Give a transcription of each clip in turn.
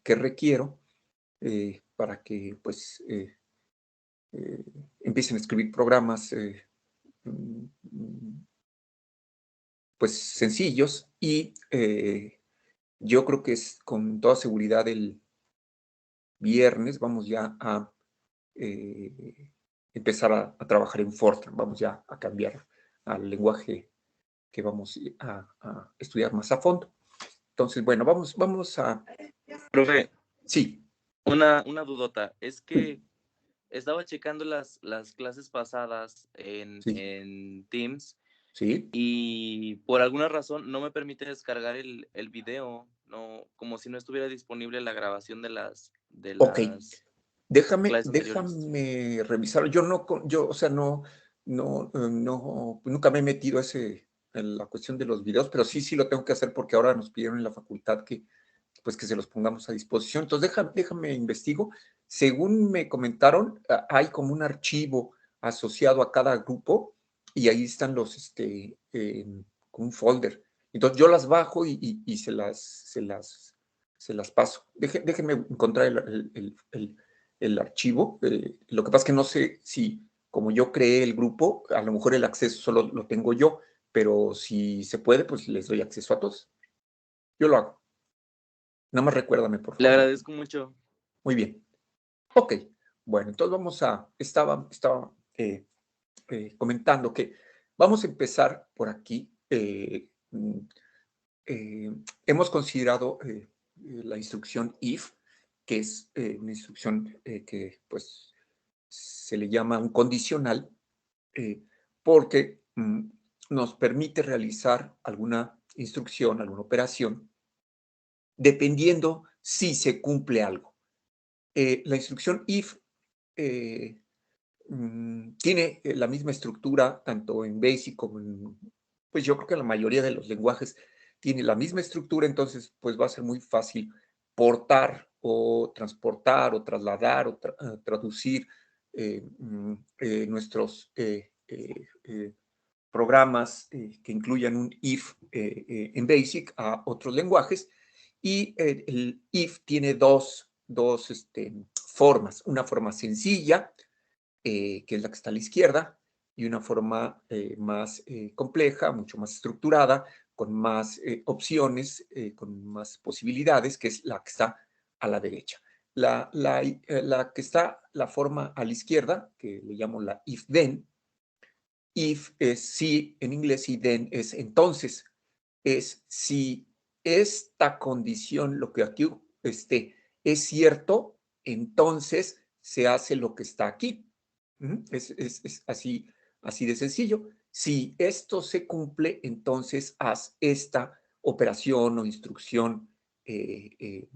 que requiero para que pues empiecen a escribir programas pues sencillos y yo creo que es con toda seguridad el viernes vamos ya a empezar a trabajar en Fortran, vamos ya a cambiar al lenguaje que vamos a estudiar más a fondo. Entonces, bueno, vamos a... Profe, Sí. una dudota. Es que estaba checando las clases pasadas Sí, en Teams sí. y por alguna razón no me permite descargar el video, no, como si no estuviera disponible la grabación de Ok. las Déjame, clases anteriores. déjame revisar. Yo no, yo, o sea, nunca me he metido en la cuestión de los videos, pero sí lo tengo que hacer porque ahora nos pidieron en la facultad que, pues, que se los pongamos a disposición. Entonces, déjame investigo. Según me comentaron, hay como un archivo asociado a cada grupo y ahí están con un folder. Entonces, yo las bajo y se las paso. Déjenme encontrar el archivo. Lo que pasa es que no sé si, como yo creé el grupo, a lo mejor el acceso solo lo tengo yo, pero si se puede, pues les doy acceso a todos. Yo lo hago. Nada más recuérdame, por Le favor. agradezco mucho. Muy bien. Ok. Bueno, entonces estaba comentando que vamos a empezar por aquí. Hemos considerado la instrucción if, que es una instrucción que pues se le llama un condicional, porque nos permite realizar alguna instrucción, alguna operación, dependiendo si se cumple algo. La instrucción if tiene la misma estructura tanto en BASIC como en, pues yo creo que en la mayoría de los lenguajes tiene la misma estructura, entonces pues va a ser muy fácil portar o transportar o trasladar o traducir nuestros programas que incluyan un if en BASIC a otros lenguajes. Y el if tiene dos formas, una forma sencilla, que es la que está a la izquierda, y una forma más compleja, mucho más estructurada, con más opciones, con más posibilidades, que es la que está a la derecha. La que está la forma a la izquierda, que le llamo la if-then, if es sí en inglés y then es entonces, es si esta condición, lo que aquí es cierto, entonces se hace lo que está aquí. Es así de sencillo. Si esto se cumple, entonces haz esta operación o instrucción eh,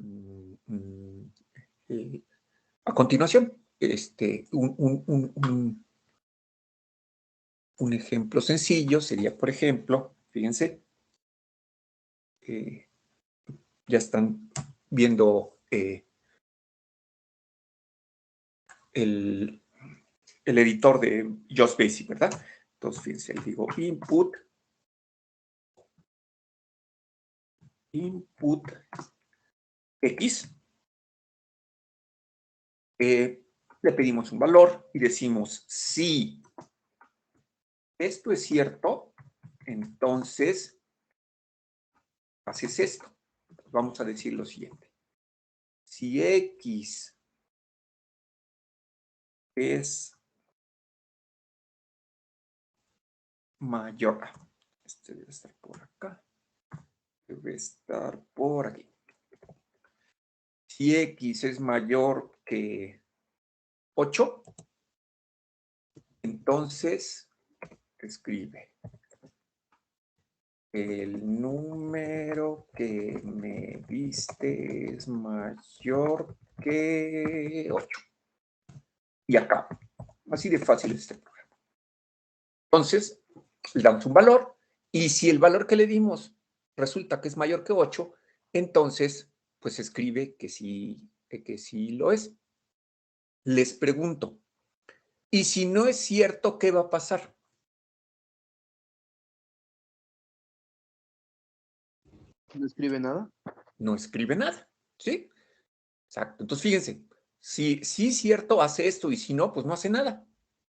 a continuación. Un ejemplo sencillo sería, por ejemplo, fíjense, ya están viendo el editor de Just Basic, ¿verdad? Entonces, fíjense, le digo input X, le pedimos un valor y decimos, si esto es cierto, entonces haces esto. Vamos a decir lo siguiente. Si X es mayor, este debe estar por acá, debe estar por aquí. Si X es mayor que 8, entonces escribe el número que me diste es mayor que 8. Y acá. Así de fácil es este programa. Entonces, le damos un valor y si el valor que le dimos resulta que es mayor que 8, entonces, pues escribe que sí lo es. Les pregunto, ¿y si no es cierto, qué va a pasar? ¿No escribe nada? No escribe nada, ¿sí? Exacto. Entonces, fíjense, si sí es cierto, hace esto, y si no, pues no hace nada.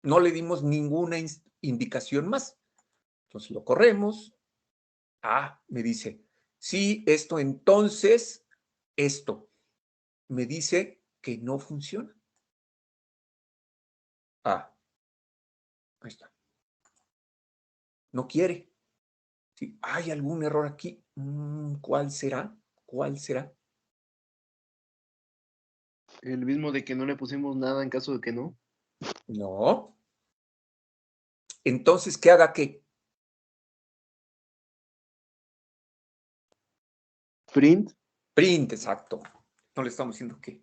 No le dimos ninguna indicación más. Entonces lo corremos. Ah, me dice, sí, esto, entonces, esto. Me dice que no funciona. Ah, ahí está. No quiere. Sí, ¿hay algún error aquí? ¿Cuál será? ¿Cuál será? El mismo de que no le pusimos nada en caso de que no. No. Entonces, ¿qué haga qué? Print. Print, exacto. No le estamos diciendo que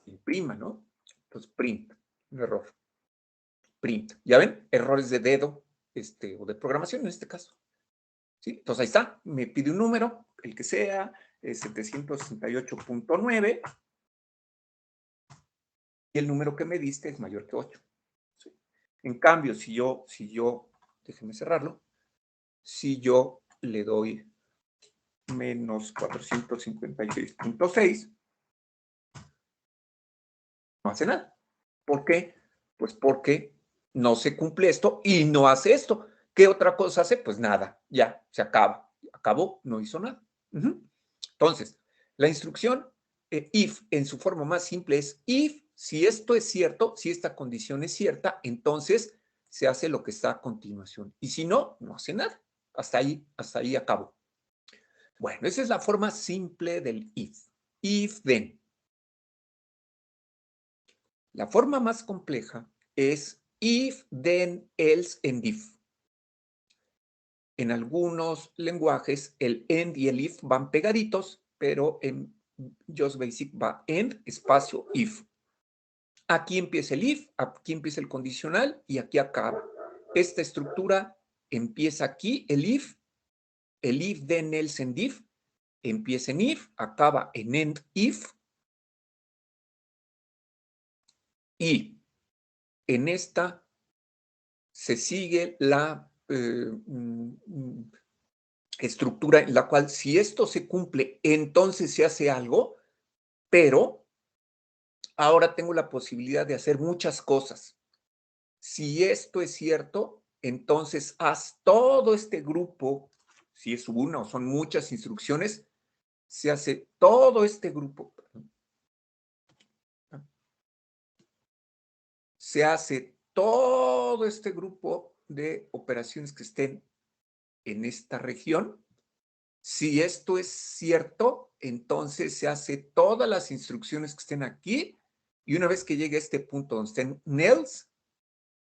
imprima, ¿no? Entonces, print, un error. Print. ¿Ya ven? Errores de dedo, o de programación en este caso. ¿Sí? Entonces, ahí está. Me pide un número, el que sea, 768.9, y el número que me diste es mayor que 8. ¿Sí? En cambio, si yo, déjenme cerrarlo, si yo le doy menos 456.6, no hace nada. ¿Por qué? Pues porque no se cumple esto y no hace esto. ¿Qué otra cosa hace? Pues nada, ya, se acaba. Acabó, no hizo nada. Entonces, la instrucción if en su forma más simple es if, si esto es cierto, si esta condición es cierta, entonces se hace lo que está a continuación. Y si no, no hace nada. Hasta ahí acabó. Bueno, esa es la forma simple del if. If, then. La forma más compleja es if, then, else, and if. En algunos lenguajes, el and y el if van pegaditos, pero en Just Basic va and, espacio, if. Aquí empieza el if, aquí empieza el condicional y aquí acaba. Esta estructura empieza aquí, el if, then, else, and if, empieza en if, acaba en end, if, y en esta se sigue la estructura en la cual si esto se cumple, entonces se hace algo, pero ahora tengo la posibilidad de hacer muchas cosas. Si esto es cierto, entonces haz todo este grupo, si es una o son muchas instrucciones, se hace todo este grupo, se hace todo este grupo de operaciones que estén en esta región. Si esto es cierto, entonces se hace todas las instrucciones que estén aquí y una vez que llegue a este punto donde estén nels,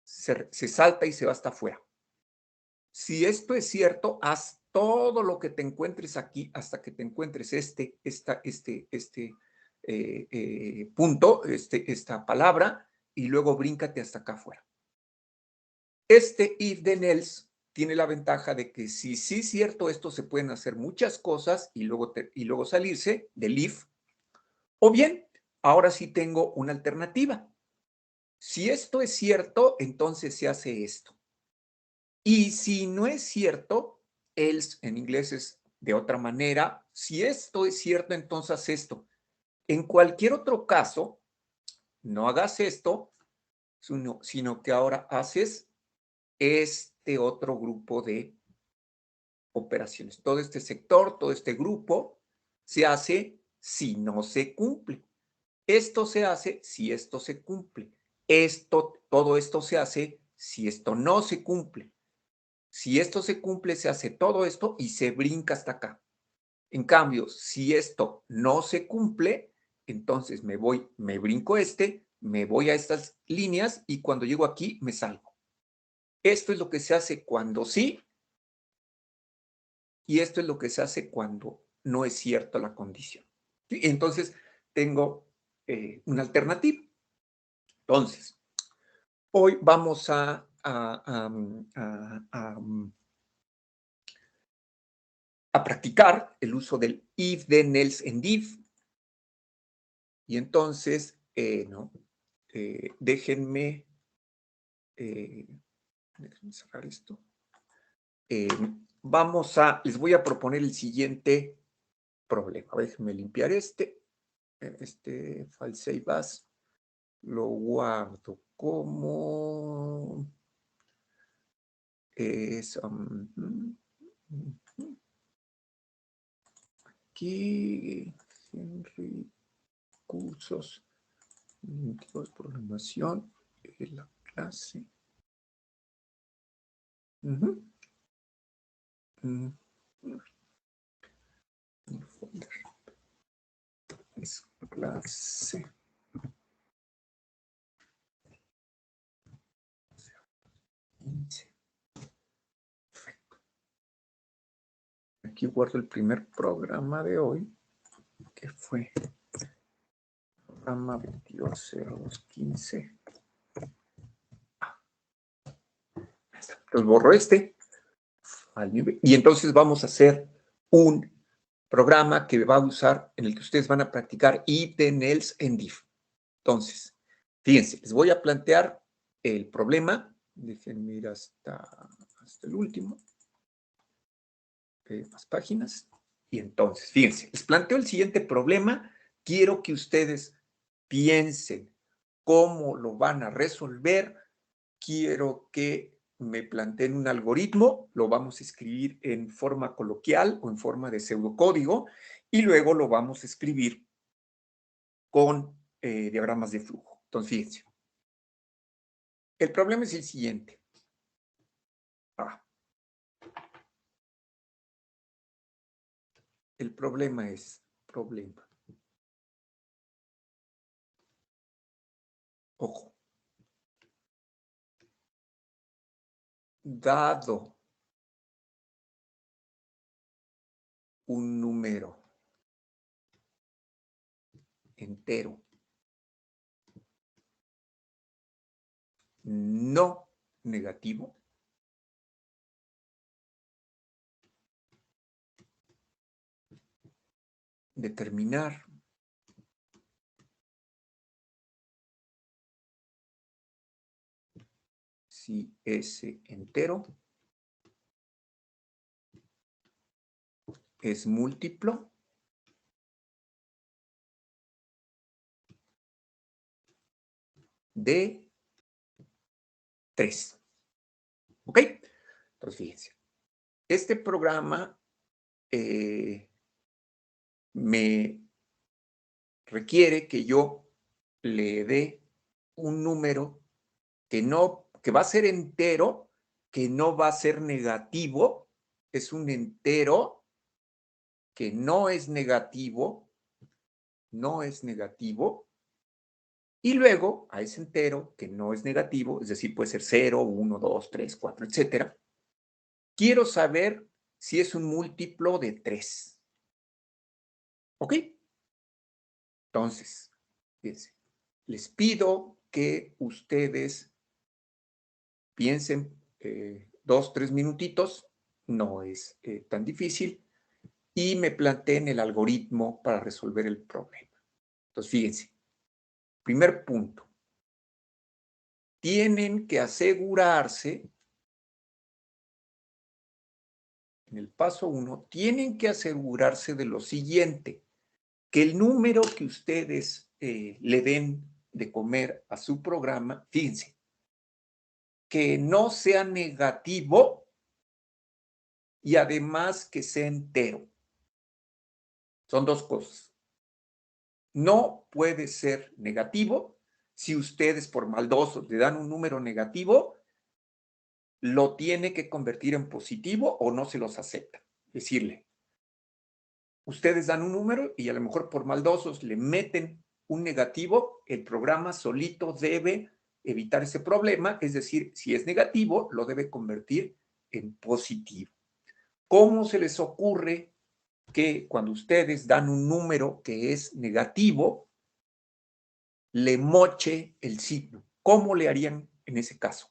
se salta y se va hasta afuera. Si esto es cierto, haz todo lo que te encuentres aquí hasta que te encuentres este punto, esta palabra, y luego bríncate hasta acá afuera. Este if then else tiene la ventaja de que si sí es cierto, esto se pueden hacer muchas cosas y luego salirse del if, o bien, ahora sí tengo una alternativa. Si esto es cierto, entonces se hace esto. Y si no es cierto, else en inglés es de otra manera. Si esto es cierto, entonces haz esto. En cualquier otro caso, no hagas esto, sino que ahora haces este otro grupo de operaciones. Todo este sector, todo este grupo se hace si no se cumple. Esto se hace si esto se cumple. Todo esto se hace si esto no se cumple. Si esto se cumple, se hace todo esto y se brinca hasta acá. En cambio, si esto no se cumple, entonces me brinco me voy a estas líneas y cuando llego aquí me salgo. Esto es lo que se hace cuando sí y esto es lo que se hace cuando no es cierta la condición. ¿Sí? Entonces, tengo una alternativa. Entonces, hoy vamos a practicar el uso del if, then, else, and if. Y entonces, déjenme cerrar esto. Les voy a proponer el siguiente problema. Déjenme limpiar este. file save as, lo guardo como es aquí en recursos de programación en la clase. El folder es clase. Perfecto. Aquí guardo el primer programa de hoy, que fue programa 220215. Entonces borro este. Y entonces vamos a hacer un programa que va a usar, en el que ustedes van a practicar if then else and if. Entonces, fíjense, les voy a plantear el problema. Déjenme ir hasta el último. Más páginas. Y entonces, fíjense, les planteo el siguiente problema. Quiero que ustedes piensen cómo lo van a resolver. Quiero que me planteen un algoritmo, lo vamos a escribir en forma coloquial o en forma de pseudocódigo y luego lo vamos a escribir con diagramas de flujo. Entonces, fíjense. El problema es el siguiente. El problema es Ojo. Dado un número entero no negativo, determinar si ese entero es múltiplo de 3. ¿Ok? Entonces, fíjense. Este programa me requiere que yo le dé un número que va a ser entero, que no va a ser negativo, es un entero que no es negativo, y luego a ese entero que no es negativo, es decir, puede ser 0, 1, 2, 3, 4, etcétera, quiero saber si es un múltiplo de 3. ¿Ok? Entonces, fíjense, les pido que ustedes piensen 2, 3 minutitos, no es tan difícil, y me planteen el algoritmo para resolver el problema. Entonces, fíjense, primer punto, tienen que asegurarse, en el paso 1, tienen que asegurarse de lo siguiente, que el número que ustedes le den de comer a su programa, fíjense, que no sea negativo y además que sea entero. Son dos cosas. No puede ser negativo. Si ustedes por maldosos le dan un número negativo, lo tiene que convertir en positivo o no se los acepta. Decirle, ustedes dan un número y a lo mejor por maldosos le meten un negativo, el programa solito debe evitar ese problema, es decir, si es negativo, lo debe convertir en positivo. ¿Cómo se les ocurre que cuando ustedes dan un número que es negativo, le moche el signo? ¿Cómo le harían en ese caso?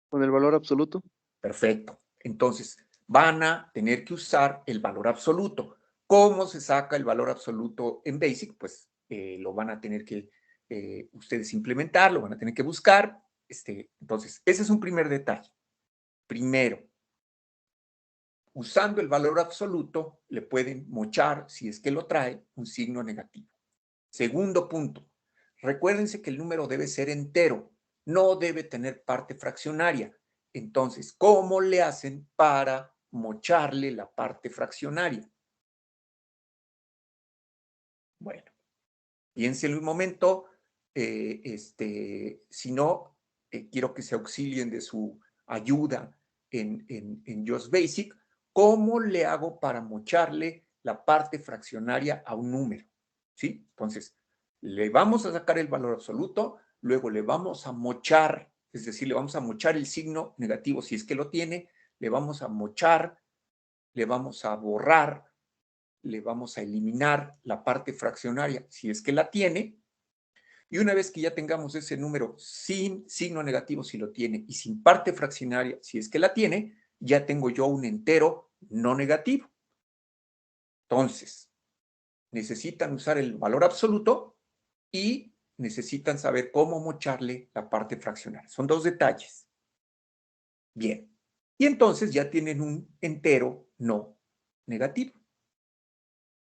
¿Con el valor absoluto? Perfecto. Entonces, van a tener que usar el valor absoluto. ¿Cómo se saca el valor absoluto en BASIC? Pues lo van a tener que ustedes implementar, lo van a tener que buscar. Entonces, ese es un primer detalle. Primero, usando el valor absoluto, le pueden mochar, si es que lo trae, un signo negativo. Segundo punto, recuérdense que el número debe ser entero, no debe tener parte fraccionaria. Entonces, ¿cómo le hacen para mocharle la parte fraccionaria? Bueno, piénsenlo un momento. Si no, quiero que se auxilien de su ayuda en JOS Basic. ¿Cómo le hago para mocharle la parte fraccionaria a un número? ¿Sí? Entonces, le vamos a sacar el valor absoluto, luego le vamos a mochar, es decir, le vamos a mochar el signo negativo si es que lo tiene, le vamos a mochar, le vamos a borrar, le vamos a eliminar la parte fraccionaria si es que la tiene. Y una vez que ya tengamos ese número sin signo negativo si lo tiene y sin parte fraccionaria si es que la tiene, ya tengo yo un entero no negativo. Entonces, necesitan usar el valor absoluto y necesitan saber cómo mocharle la parte fraccionaria. Son dos detalles. Bien. Y entonces ya tienen un entero no negativo.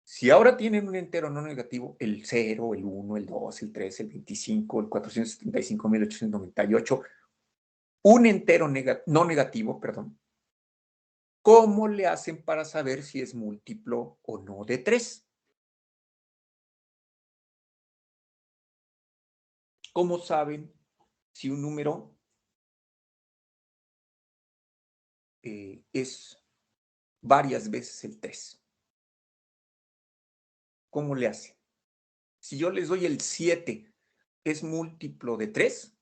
Si ahora tienen un entero no negativo, el 0, el 1, el 2, el 3, el 25, el 475.898, un entero no negativo, perdón, ¿cómo le hacen para saber si es múltiplo o no de 3? ¿Cómo saben si un número es varias veces el 3? ¿Cómo le hacen? Si yo les doy el 7, ¿es múltiplo de 3?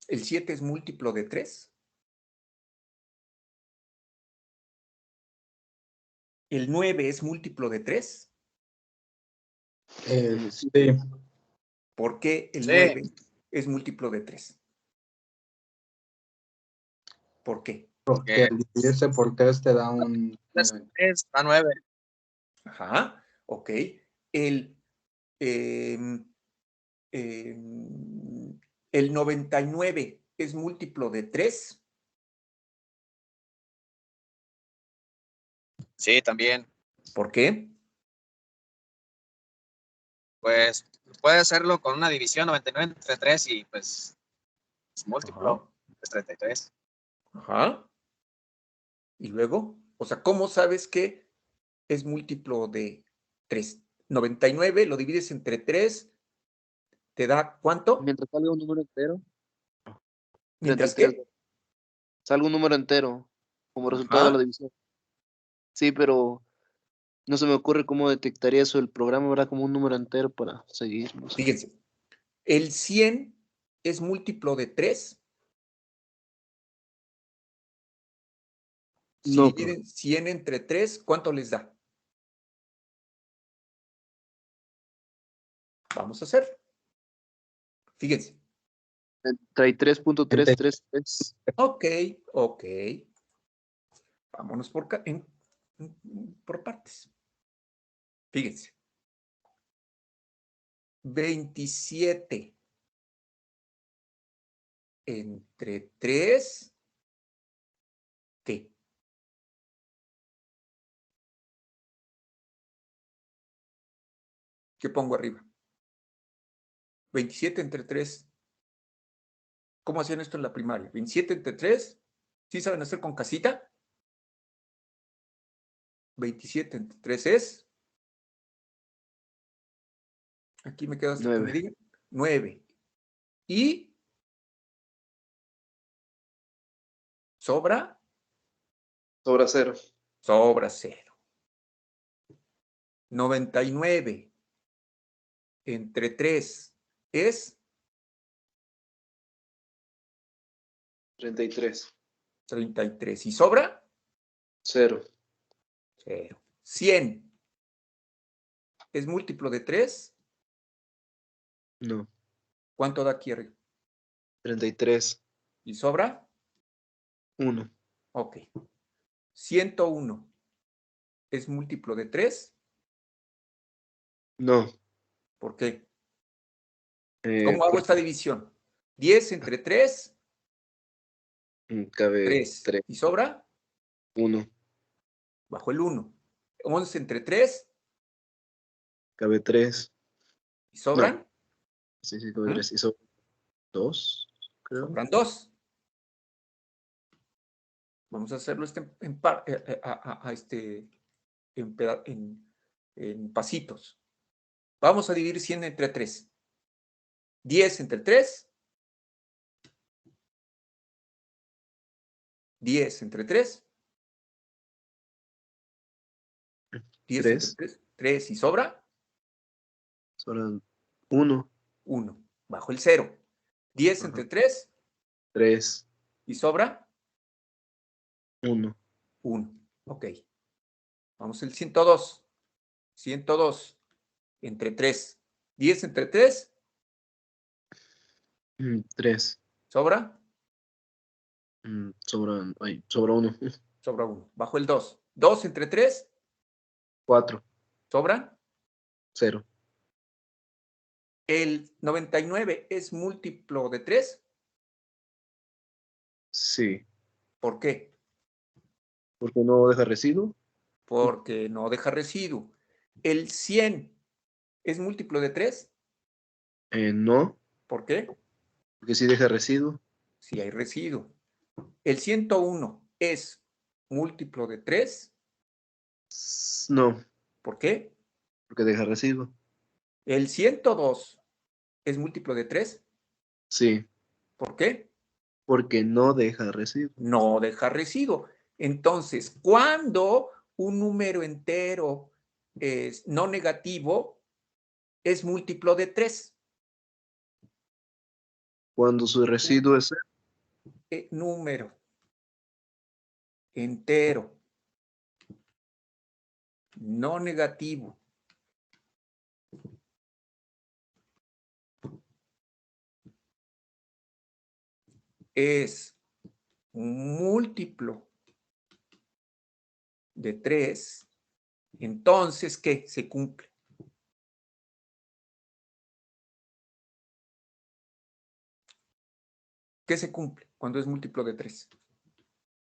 ¿El 7 es múltiplo de 3? ¿El 9 es múltiplo de 3? Sí. ¿Por qué el Sí. 9 es múltiplo de 3? ¿Por qué? Porque al dividirse por 3 te da un 3 a 9. Ajá, ok. El, em, el 99 es múltiplo de 3. Sí, también. ¿Por qué? Pues puede hacerlo con una división 99 entre 3 y pues es múltiplo. Es 33. Ajá. Y luego, o sea, ¿cómo sabes que es múltiplo de 3? 99 lo divides entre 3, ¿te da cuánto? Mientras salga un número entero, ¿Mientras 33. qué? Salga un número entero como resultado de la Ajá. división. Sí, pero no se me ocurre cómo detectaría eso. El programa habrá como un número entero para seguir. No sé. Fíjense, el 100 es múltiplo de 3. Si No, dividen 100 entre 3, ¿cuánto les da? Vamos a hacer. Fíjense. 33.333. Ok, ok. Vámonos por partes. Fíjense. 27 entre 3, ¿qué? ¿Qué pongo arriba? 27 entre 3. ¿Cómo hacían esto en la primaria? 27 entre 3. ¿Sí saben hacer con casita? 27 entre 3 es. Aquí me quedo hasta que me 9. digan. 9. Y sobra. Sobra 0. Sobra 0. 99 entre 3 es 33. 33. ¿Y sobra? 0. 0. 100 es múltiplo de 3. No. ¿Cuánto da aquí arriba? 33. ¿Y sobra? 1. Ok. 101 es múltiplo de 3. No. ¿Por qué? ¿Cómo hago esta división? 10 entre 3, Cabe 3. 3. ¿Y sobra? 1. bajo el 1. 11 entre 3, Cabe 3. ¿y sobran? Sí, cabe ¿Mm? 3. Y son 2, creo. Sobran 2. Vamos a hacerlo en pasitos. Vamos a dividir 100 entre 3. 10 entre 3. 10 entre 3. 10 entre 3. 3. 3 y sobra Sobran 1, 1. Bajo el 0. 10 Ajá. entre 3 3, y sobra 1. 1. Ok. Vamos al 102. 102 entre 3. 10 entre 3 3. sobra. Sobra 1. Sobra 1. Bajo el 2. 2 entre 3 4, sobran. 0. El 99 es múltiplo de 3. Sí. ¿Por qué? Porque no deja residuo. Porque no deja residuo. El 100 es múltiplo de 3. No, ¿Por qué? porque sí deja residuo. Si hay residuo. El 101 es múltiplo de 3. No, ¿Por qué? porque deja residuo. El 102 es múltiplo de 3. Sí, ¿Por qué? porque no deja residuo. No deja residuo. Entonces, cuando un número entero es no negativo, es múltiplo de 3. Cuando su residuo es 0. Número entero no negativo es múltiplo de 3, entonces, ¿qué? Se cumple. ¿Qué se cumple cuando es múltiplo de 3?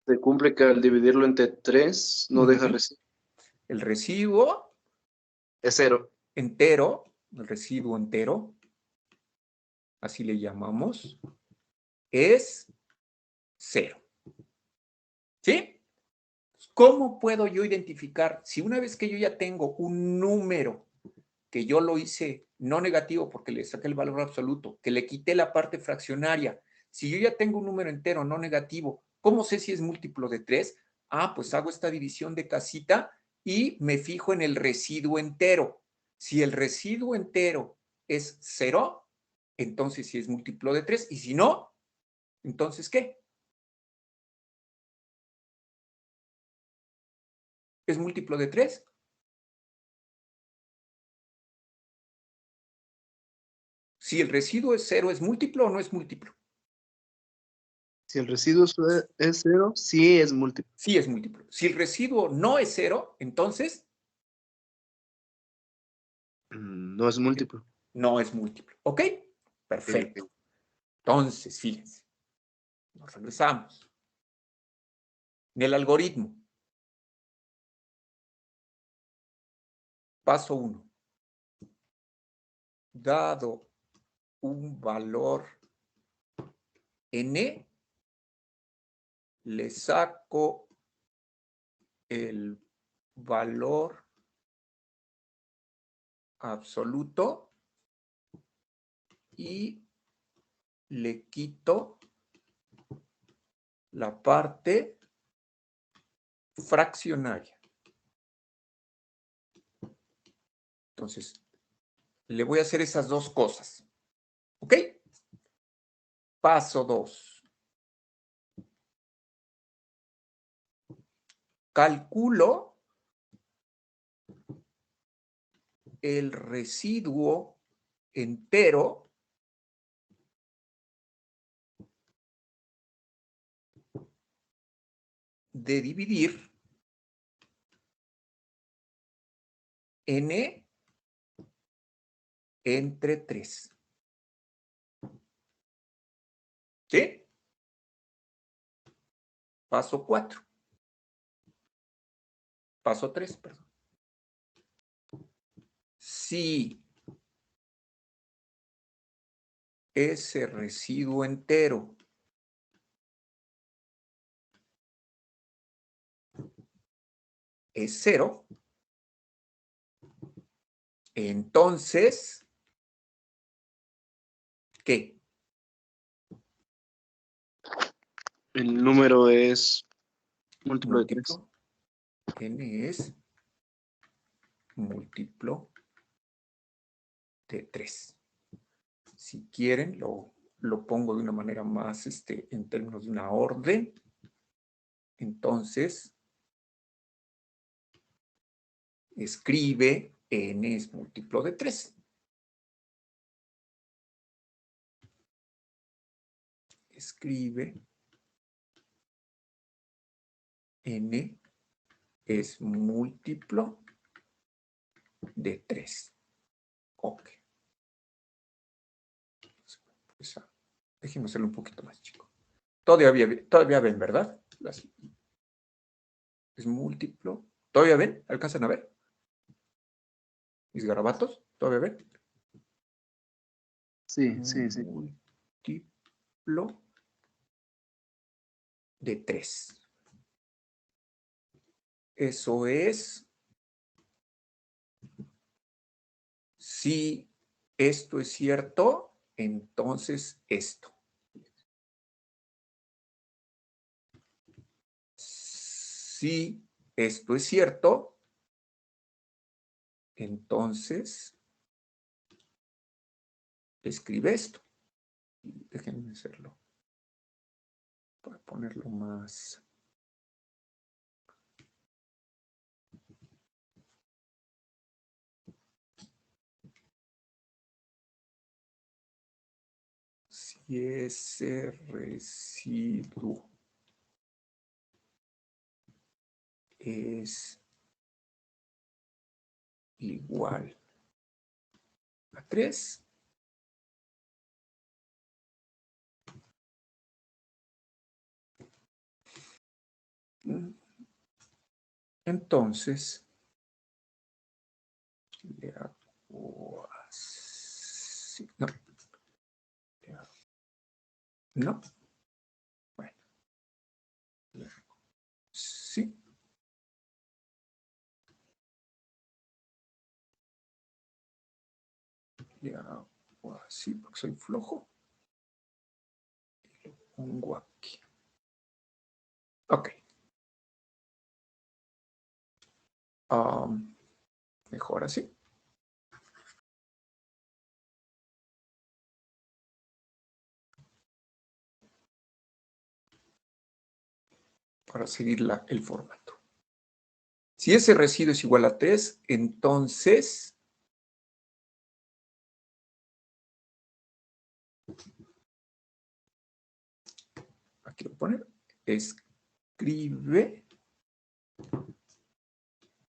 Se cumple que al dividirlo entre 3 no deja residuo. El residuo Es 0. entero, el residuo entero, así le llamamos, es 0. ¿Sí? ¿Cómo puedo yo identificar si una vez que yo ya tengo un número que yo lo hice no negativo porque le saqué el valor absoluto, que le quité la parte fraccionaria, si yo ya tengo un número entero no negativo, ¿cómo sé si es múltiplo de 3? Pues hago esta división de casita y me fijo en el residuo entero. Si el residuo entero es 0, entonces sí es múltiplo de 3, y si no, entonces ¿qué? ¿Es múltiplo de 3? Si el residuo es 0, ¿es múltiplo o no es múltiplo? Si el residuo es 0, sí es múltiplo. Sí es múltiplo. Si el residuo no es 0, entonces No es múltiplo. no es múltiplo. ¿Ok? Perfecto. Entonces, fíjense, nos regresamos. En el algoritmo, paso 1. Dado un valor n, le saco el valor absoluto y le quito la parte fraccionaria. Entonces, le voy a hacer esas dos cosas. ¿Ok? Paso 2. Calculo el residuo entero de dividir n entre 3. ¿Sí? Paso 4. Paso 3, perdón. Si ese residuo entero es 0, entonces, ¿qué? El número es múltiplo de 3. Múltiplo. N es múltiplo de 3. Si quieren, lo pongo de una manera más, en términos de una orden. Entonces, escribe n es múltiplo de 3. Escribe n es múltiplo de 3. Ok. Pues, déjenme hacerlo un poquito más chico. Todavía ven, ¿verdad? Es múltiplo. ¿Todavía ven? ¿Alcanzan a ver? ¿Mis garabatos? ¿Todavía ven? Sí. Múltiplo de 3. Eso es, si esto es cierto, entonces esto. Si esto es cierto, entonces escribe esto. Déjenme hacerlo para ponerlo más. Si ese residuo es igual a 3, entonces le hago así. No. Bueno. Sí. Le hago así porque soy flojo. Y lo pongo aquí. Ok. Mejor así. Para seguir el formato. Si ese residuo es igual a 3, entonces aquí lo voy a poner. Escribe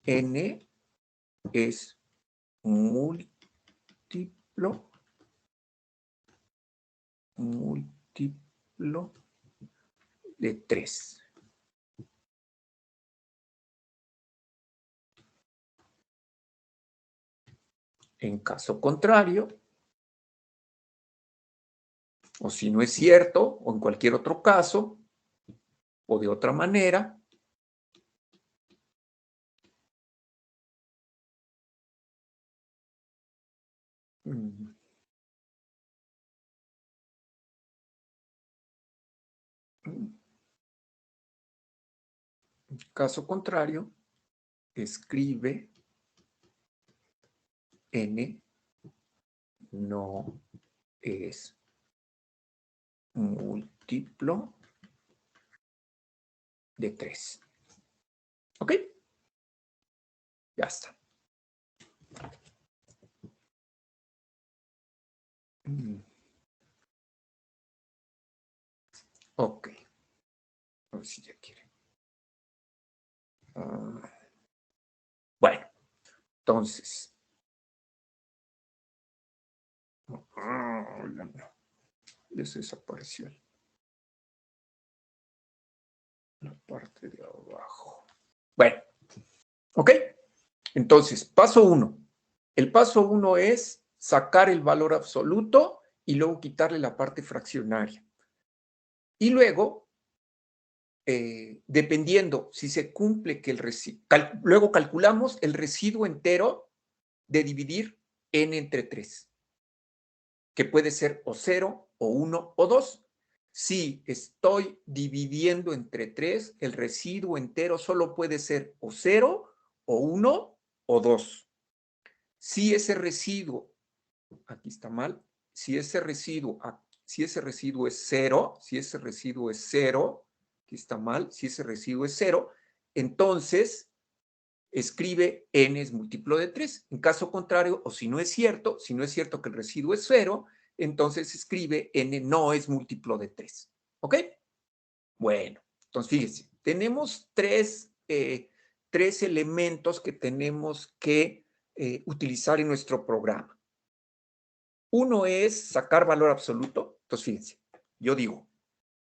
n es múltiplo de 3. En caso contrario, o si no es cierto, o en cualquier otro caso, o de otra manera, en caso contrario, escribe n no es múltiplo de 3. ¿Ok? Ya está. Ok. A ver si ya quiere. Bueno, entonces. Ya se desapareció la parte de abajo. Bueno, ¿Ok? Entonces, paso 1. El paso 1 es sacar el valor absoluto y luego quitarle la parte fraccionaria. Y luego, dependiendo si se cumple que el residuo, luego calculamos el residuo entero de dividir n entre 3, que puede ser o 0, o 1, o 2. Si estoy dividiendo entre 3, el residuo entero solo puede ser o 0, o 1, o 2. Si ese residuo, aquí está mal, si ese residuo es 0, aquí está mal, si ese residuo es 0, entonces escribe n es múltiplo de 3. En caso contrario, o si no es cierto que el residuo es 0, entonces escribe n no es múltiplo de 3. ¿Ok? Bueno, entonces fíjense, tenemos tres elementos que tenemos que utilizar en nuestro programa. Uno es sacar valor absoluto. Entonces fíjense, yo digo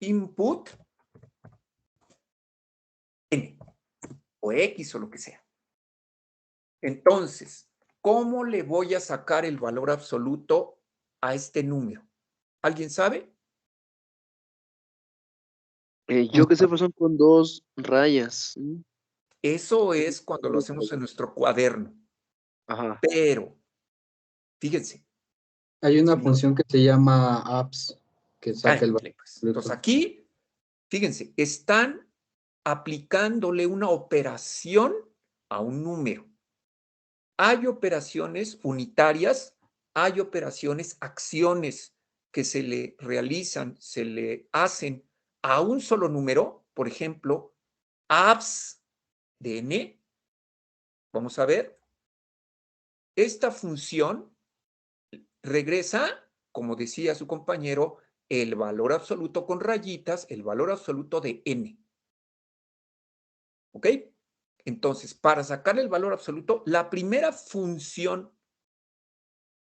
input n o x o lo que sea. Entonces, ¿cómo le voy a sacar el valor absoluto a este número? ¿Alguien sabe? Yo que sepa son con 2 rayas. Eso es cuando lo hacemos en nuestro cuaderno. Ajá. Pero, fíjense. Hay una función que se llama apps que saca el valor. Pues. Entonces aquí, fíjense, están aplicándole una operación a un número. Hay operaciones unitarias, hay operaciones, acciones que se le realizan, se le hacen a un solo número. Por ejemplo, apps de n. Vamos a ver. Esta función regresa, como decía su compañero, el valor absoluto con rayitas, el valor absoluto de n. ¿Ok? Entonces, para sacar el valor absoluto, la primera función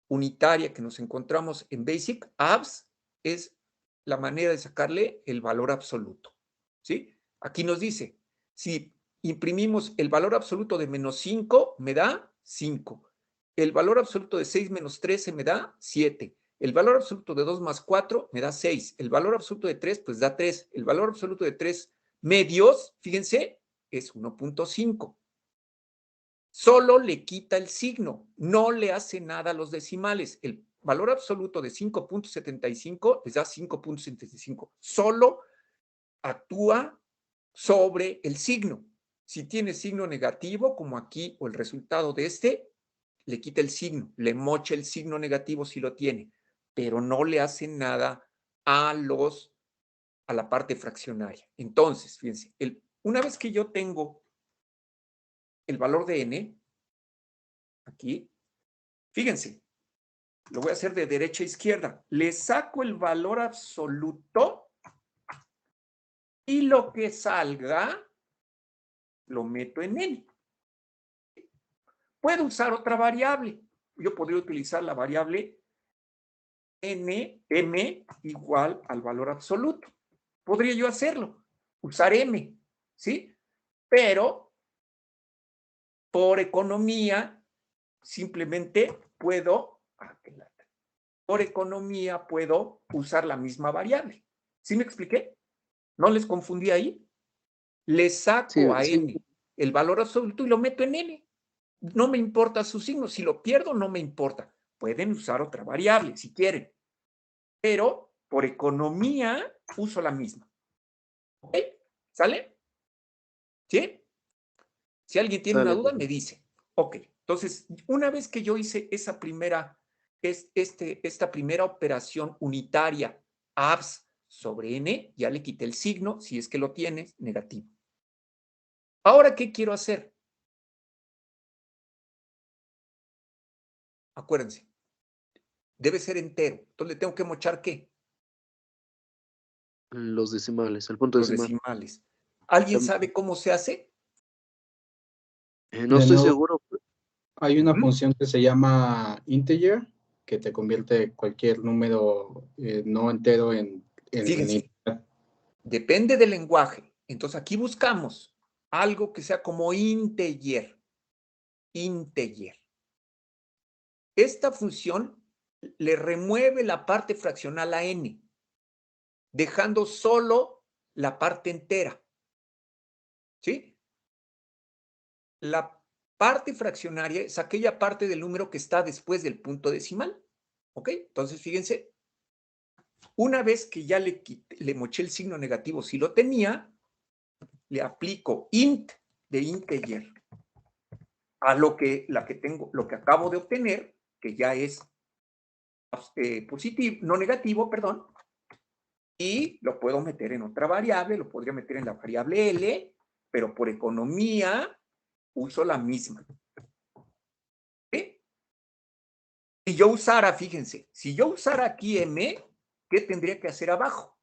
unitaria que nos encontramos en BASIC, apps, es la manera de sacarle el valor absoluto. ¿Sí? Aquí nos dice, si imprimimos el valor absoluto de menos 5, me da 5. El valor absoluto de 6 menos 13 me da 7. El valor absoluto de 2 más 4 me da 6. El valor absoluto de 3, pues da 3. El valor absoluto de 3 medios, fíjense, es 1.5. Solo le quita el signo, no le hace nada a los decimales. El valor absoluto de 5.75 les da 5.75. Solo actúa sobre el signo. Si tiene signo negativo, como aquí, o el resultado de este, le quita el signo, le mocha el signo negativo si lo tiene, pero no le hace nada a la parte fraccionaria. Entonces, fíjense, una vez que yo tengo el valor de n, aquí, fíjense, lo voy a hacer de derecha a izquierda. Le saco el valor absoluto y lo que salga lo meto en n. Puedo usar otra variable. Yo podría utilizar la variable m igual al valor absoluto. Podría yo hacerlo, usar m, ¿sí? Pero por economía simplemente puedo usar la misma variable. ¿Sí me expliqué? ¿No les confundí ahí? Le saco a n el valor absoluto y lo meto en n. No me importa su signo. Si lo pierdo, no me importa. Pueden usar otra variable si quieren. Pero por economía uso la misma. ¿Ok? ¿Sale? ¿Sí? Si alguien tiene una duda, me dice. Ok. Entonces, una vez que yo hice esta primera operación unitaria, apps sobre n, ya le quité el signo, si es que lo tienes, negativo. Ahora, ¿qué quiero hacer? Acuérdense, debe ser entero. Entonces, ¿le tengo que mochar qué? Los decimales, el punto Los decimal. decimales. ¿Alguien sabe cómo se hace? No estoy seguro. Hay una función que se llama integer, que te convierte cualquier número no entero en Fíjense, depende del lenguaje. Entonces aquí buscamos algo que sea como integer. integer. Esta función le remueve la parte fraccional a n, dejando solo la parte entera. ¿Sí? La parte fraccionaria es aquella parte del número que está después del punto decimal. ¿Ok? Entonces, fíjense, una vez que ya le moché el signo negativo, si lo tenía, le aplico int de integer a lo que acabo de obtener, que ya es positivo, no negativo, perdón, y lo puedo meter en otra variable, lo podría meter en la variable L, pero por economía uso la misma. ¿Sí? Si yo usara, fíjense, si yo usara aquí M, ¿qué tendría que hacer abajo?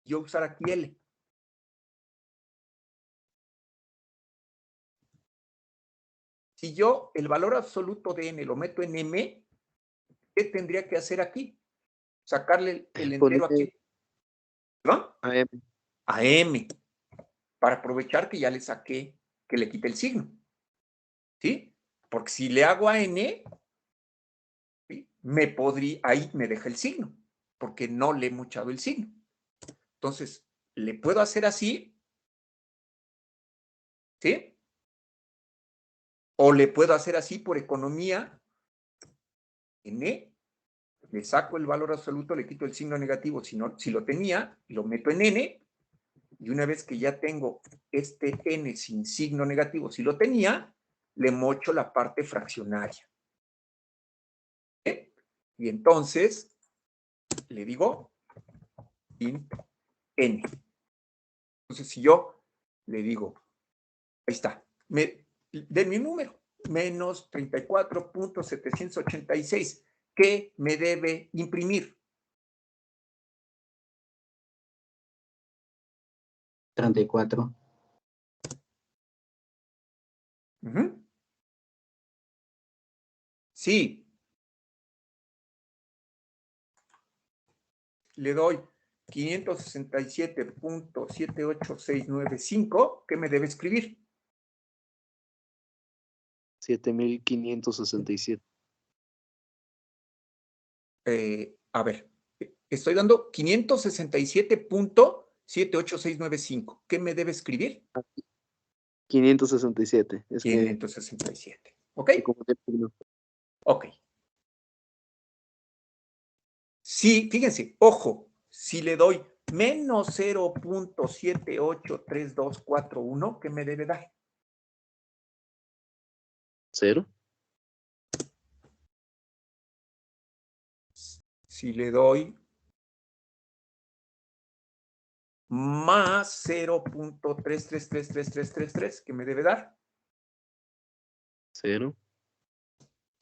Yo usar aquí L. Si yo el valor absoluto de n lo meto en m, ¿qué tendría que hacer aquí? Sacarle el entero aquí. ¿No? A M. A m. Para aprovechar que ya le saqué, que le quite el signo. ¿Sí? Porque si le hago a n, ¿sí? Ahí me deja el signo, porque no le he mochado el signo. Entonces, le puedo hacer así, ¿sí? O le puedo hacer así por economía, n, le saco el valor absoluto, le quito el signo negativo, si lo tenía, lo meto en n, y una vez que ya tengo este n sin signo negativo, si lo tenía, le mocho la parte fraccionaria. ¿Sí? Y entonces, le digo int n. Entonces, si yo le digo, ahí está, de mi número, menos 34.786, ¿qué me debe imprimir? 34. Sí. Le doy 567.78695, ¿qué me debe escribir? 7567. A ver, estoy dando 567.78695. ¿Qué me debe escribir? 567. Es 567. ¿Ok? que como te pido. Ok. Sí, fíjense, ojo, si le doy menos 0.783241, ¿qué me debe dar? 0. Si le doy más 0.333333, ¿qué me debe dar? 0.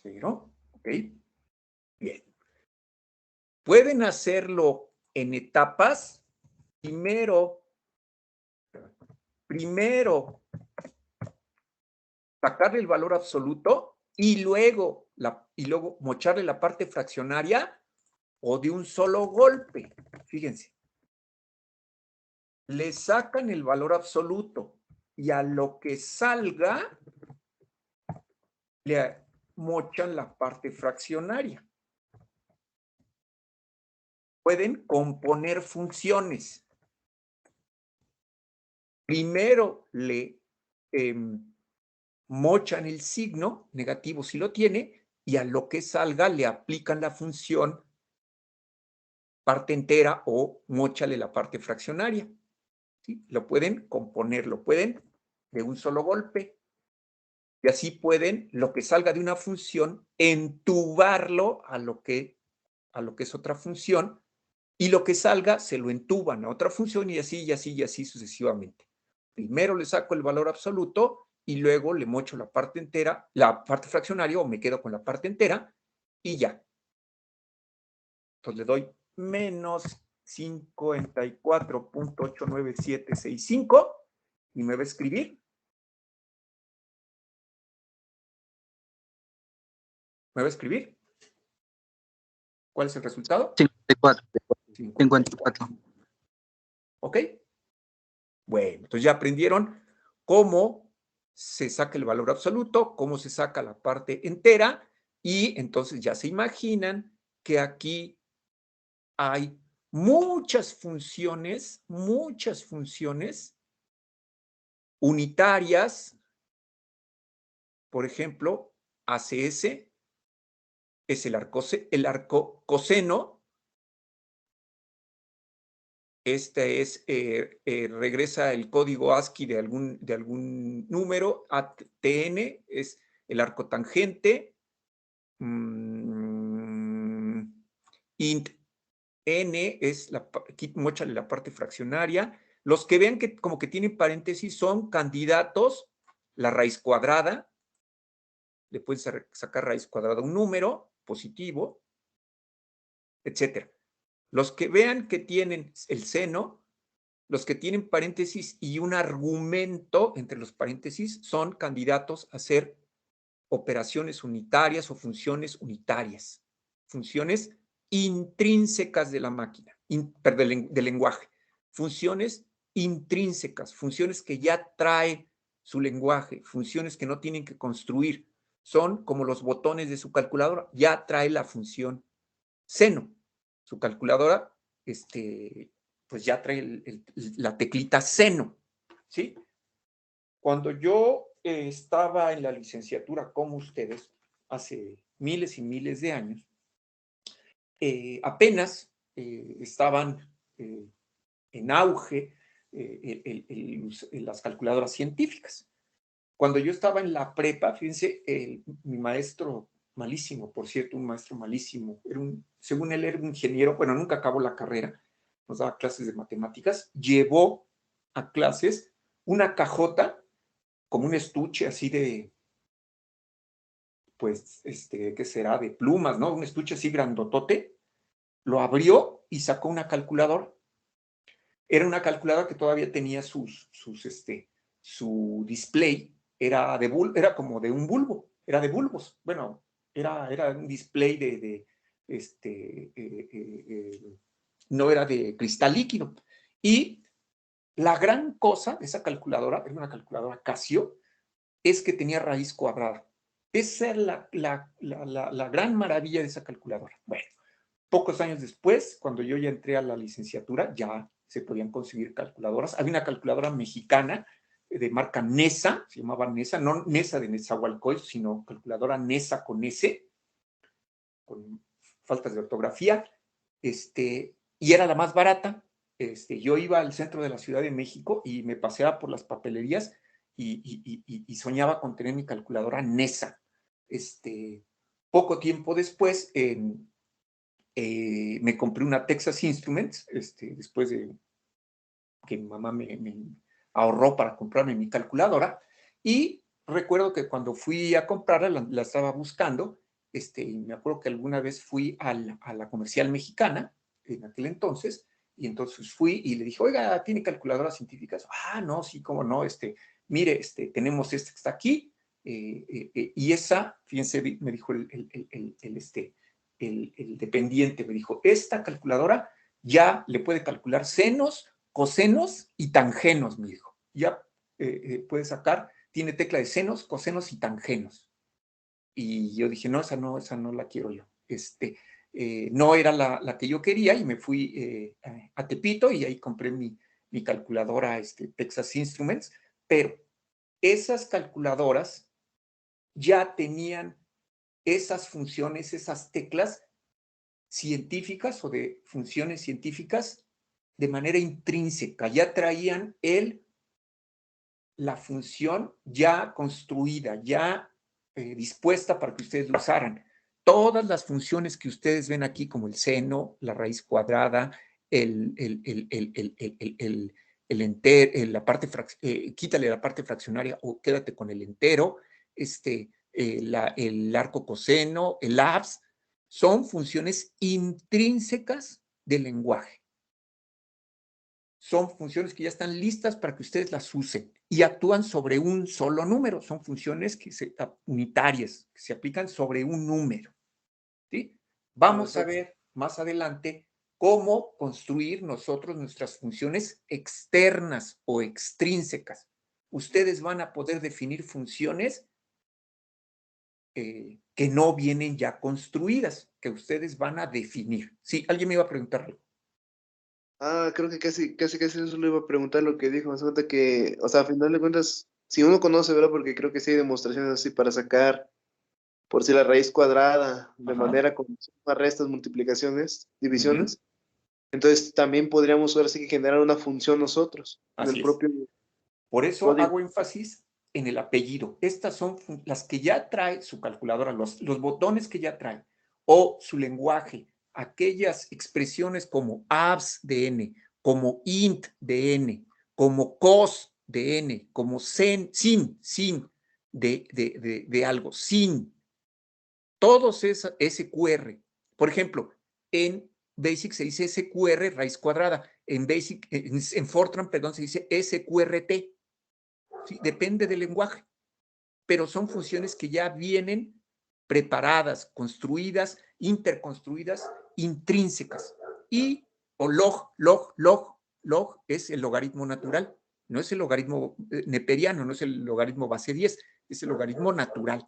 0. Ok. Bien. Pueden hacerlo en etapas. Primero sacarle el valor absoluto y luego mocharle la parte fraccionaria, o de un solo golpe. Fíjense. Le sacan el valor absoluto y a lo que salga le mochan la parte fraccionaria. Pueden componer funciones. Primero le mochan el signo negativo si lo tiene, y a lo que salga le aplican la función parte entera o móchale la parte fraccionaria. ¿Sí? Lo pueden componer, lo pueden de un solo golpe. Y así pueden, lo que salga de una función, entubarlo a lo que es otra función, y lo que salga se lo entuban a otra función, y así sucesivamente. Primero le saco el valor absoluto y luego le mocho la parte entera, la parte fraccionaria, o me quedo con la parte entera y ya. Entonces le doy menos 54.89765 y me va a escribir. ¿Me va a escribir? ¿Cuál es el resultado? 54. 54. ¿Ok? Bueno, entonces ya aprendieron cómo se saca el valor absoluto, cómo se saca la parte entera, y entonces ya se imaginan que aquí hay muchas funciones unitarias. Por ejemplo, ACS es el arco coseno. Este es, regresa el código ASCII de algún número. ATN es el arco tangente. Int N es móchale la parte fraccionaria. Los que vean que como que tienen paréntesis son candidatos, la raíz cuadrada. Le puedes sacar raíz cuadrada a un número positivo, etcétera. Los que vean que tienen el seno, los que tienen paréntesis y un argumento entre los paréntesis son candidatos a ser operaciones unitarias o funciones unitarias, funciones intrínsecas de la máquina, del lenguaje, funciones intrínsecas, funciones que ya trae su lenguaje, funciones que no tienen que construir, son como los botones de su calculadora, ya trae la función seno. Su calculadora, pues ya trae la teclita seno, ¿sí? Cuando yo estaba en la licenciatura, como ustedes, hace miles y miles de años, apenas estaban en auge las calculadoras científicas. Cuando yo estaba en la prepa, fíjense, mi maestro malísimo, por cierto, un maestro malísimo, según él era un ingeniero, bueno, nunca acabó la carrera, nos daba clases de matemáticas, llevó a clases una cajota como un estuche así de, pues, ¿qué será? De plumas, ¿no? Un estuche así grandotote, lo abrió y sacó una calculadora. Era una calculadora que todavía tenía su display, era como de un bulbo, era de bulbos. Bueno, era un display no era de cristal líquido. Y la gran cosa de esa calculadora, era una calculadora Casio, es que tenía raíz cuadrada. Esa es la gran maravilla de esa calculadora. Bueno, pocos años después, cuando yo ya entré a la licenciatura, ya se podían conseguir calculadoras. Había una calculadora mexicana de marca NESA, se llamaba NESA, no NESA de Nezahualcóyotl, sino calculadora NESA con S, con faltas de ortografía, y era la más barata. Yo iba al centro de la Ciudad de México y me paseaba por las papelerías y soñaba con tener mi calculadora NESA. Poco tiempo después, me compré una Texas Instruments, después de que mi mamá me ahorró para comprarme mi calculadora, y recuerdo que cuando fui a comprarla, la estaba buscando, y me acuerdo que alguna vez fui a la Comercial Mexicana, en aquel entonces, y entonces fui y le dije, oiga, ¿tiene calculadoras científicas? Ah, no, sí, cómo no, mire, tenemos que está aquí, y esa, fíjense, me dijo el dependiente, me dijo, esta calculadora ya le puede calcular senos, cosenos y tangenos, me dijo. Ya puede sacar, tiene tecla de senos, cosenos y tangenos. Y yo dije, no, esa no la quiero yo. No era la que yo quería y me fui a Tepito y ahí compré mi calculadora Texas Instruments, pero esas calculadoras ya tenían esas funciones, esas teclas científicas o de funciones científicas de manera intrínseca, ya traían la función ya construida, ya dispuesta para que ustedes lo usaran. Todas las funciones que ustedes ven aquí, como el seno, la raíz cuadrada, la parte, quítale la parte fraccionaria o quédate con el entero, el arco coseno, el abs, son funciones intrínsecas del lenguaje. Son funciones que ya están listas para que ustedes las usen y actúan sobre un solo número. Son funciones unitarias, que se aplican sobre un número. ¿Sí? Vamos a ver más adelante cómo construir nosotros nuestras funciones externas o extrínsecas. ustedes van a poder definir funciones que no vienen ya construidas, que ustedes van a definir. Sí, alguien me iba a preguntarlo. Creo que casi eso le iba a preguntar lo que dijo. Me hace cuenta que, o sea, a final de cuentas, si uno conoce, ¿verdad? Porque creo que sí hay demostraciones así para sacar, por si la raíz cuadrada, de Ajá. manera con sumas, restas, multiplicaciones, divisiones. Entonces también podríamos ahora sí que generar una función nosotros, en Así el es. propio Por eso código. hago énfasis en el apellido. Estas son las que ya trae su calculadora, los botones que ya trae, o su lenguaje, aquellas expresiones como abs de n, como int de n, como cos de n, como sin de algo, sin. Todos esos SQR. Por ejemplo, en Basic se dice SQR raíz cuadrada. En Basic, en Fortran, perdón, se dice SQRT. ¿Sí? Depende del lenguaje. Pero son funciones que ya vienen preparadas, construidas, interconstruidas, intrínsecas. Y o log es el logaritmo natural. No es el logaritmo neperiano, no es el logaritmo base 10, es el logaritmo natural.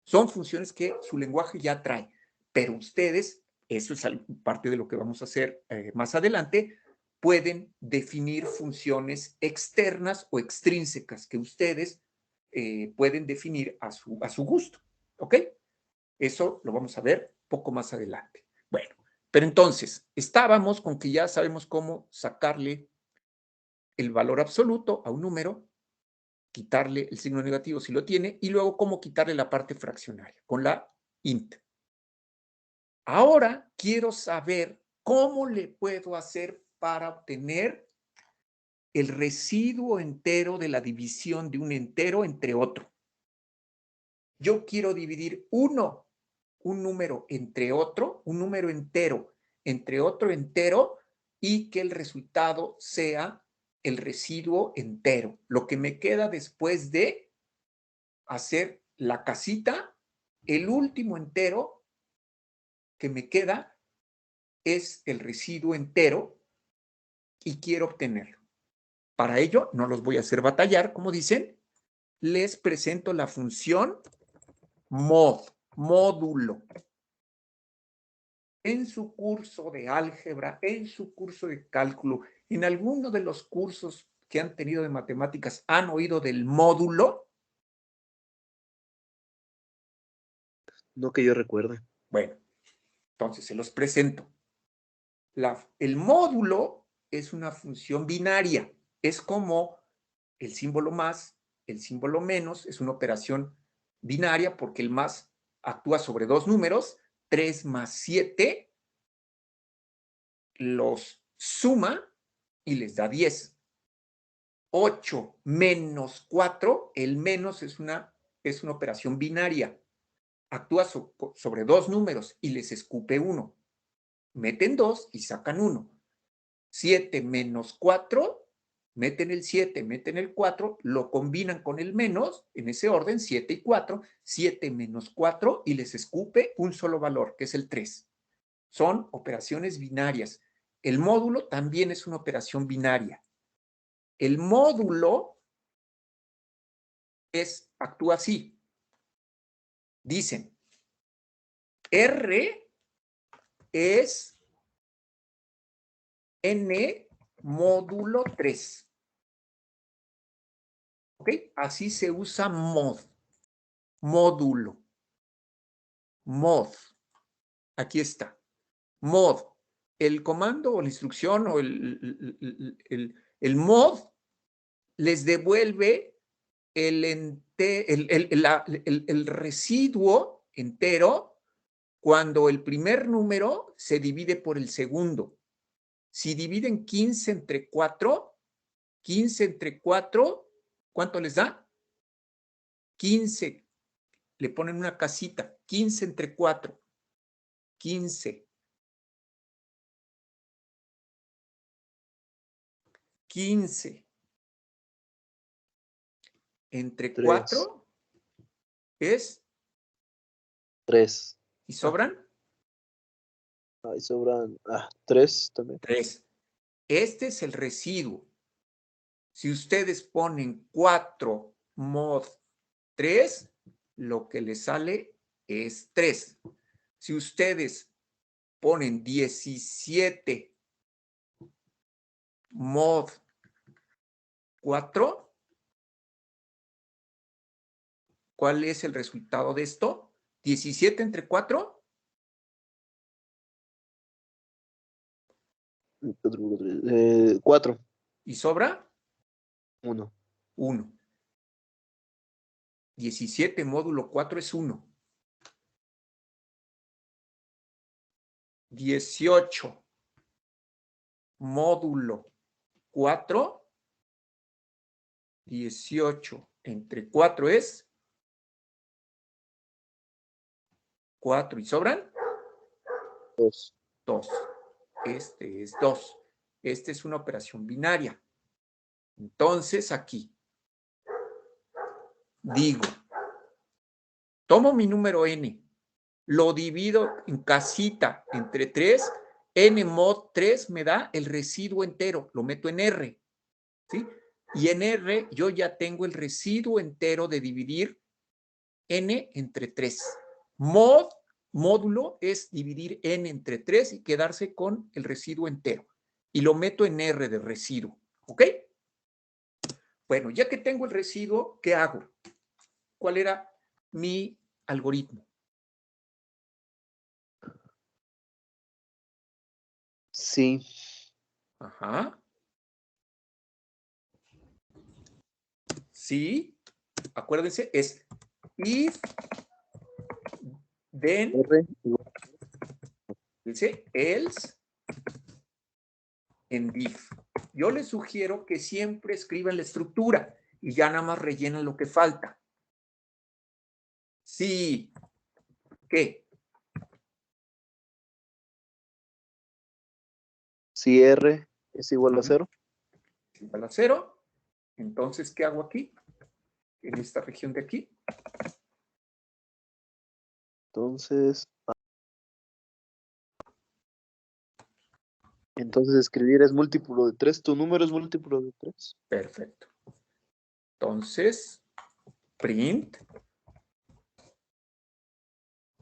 Son funciones que su lenguaje ya trae, pero ustedes, eso es parte de lo que vamos a hacer más adelante, pueden definir funciones externas o extrínsecas que ustedes pueden definir a su gusto. ¿Ok? Eso lo vamos a ver poco más adelante. Bueno, pero entonces, estábamos con que ya sabemos cómo sacarle el valor absoluto a un número, quitarle el signo negativo si lo tiene, y luego cómo quitarle la parte fraccionaria con la int. Ahora quiero saber cómo le puedo hacer para obtener el residuo entero de la división de un entero entre otro. Yo quiero dividir un número entre otro, un número entero entre otro entero, y que el resultado sea el residuo entero. Lo que me queda después de hacer la casita, el último entero que me queda es el residuo entero y quiero obtenerlo. Para ello, no los voy a hacer batallar, como dicen, les presento la función módulo. En su curso de álgebra, en su curso de cálculo, en alguno de los cursos que han tenido de matemáticas, ¿han oído del módulo? No que yo recuerde. Bueno, entonces se los presento. El módulo es una función binaria. Es como el símbolo más, el símbolo menos, es una operación binaria porque el más actúa sobre dos números, 3 más 7, los suma y les da 10. 8 menos 4, el menos es una operación binaria. Actúa sobre dos números y les escupe 1. Meten 2 y sacan 1. 7 menos 4, meten el 7, meten el 4, lo combinan con el menos, en ese orden, 7 y 4, 7 menos 4 y les escupe un solo valor, que es el 3. Son operaciones binarias. El módulo también es una operación binaria. El módulo actúa así. Dicen, R es N módulo 3. ¿Ok? Así se usa módulo. Mod. Aquí está. Mod. El comando o la instrucción o el mod les devuelve el residuo entero cuando el primer número se divide por el segundo. Si dividen 15 entre 4, 15 entre 4, ¿cuánto les da? 15. Le ponen una casita. 15 entre 4. 15. 15 entre 4 es 3. ¿y sobran? Ahí sobran 3 también. 3. Este es el residuo. Si ustedes ponen 4 mod 3, lo que les sale es 3. Si ustedes ponen 17 mod 4, ¿cuál es el resultado de esto? 17 entre 4. 4. ¿Y sobra? 1. 1. 17 módulo 4 es 1. 18 módulo 4. 18 entre 4 es 4. ¿Y sobran? 2. 2. Este es 2. Esta es una operación binaria. Entonces, aquí digo, tomo mi número n, lo divido en casita entre 3, n mod 3 me da el residuo entero, lo meto en R, ¿sí? Y en R yo ya tengo el residuo entero de dividir n entre 3. Módulo es dividir n entre 3 y quedarse con el residuo entero. Y lo meto en R de residuo, ¿ok? Bueno, ya que tengo el residuo, ¿qué hago? ¿Cuál era mi algoritmo? Sí. Ajá. Sí. Acuérdense, es if, then, R. dice else, and if. Yo les sugiero que siempre escriban la estructura y ya nada más rellenan lo que falta. Sí. ¿Qué? Si R es igual a 0. Igual a 0. Entonces, ¿qué hago aquí? En esta región de aquí. Entonces escribir es múltiplo de 3. ¿Tu número es múltiplo de 3? Perfecto. Entonces, print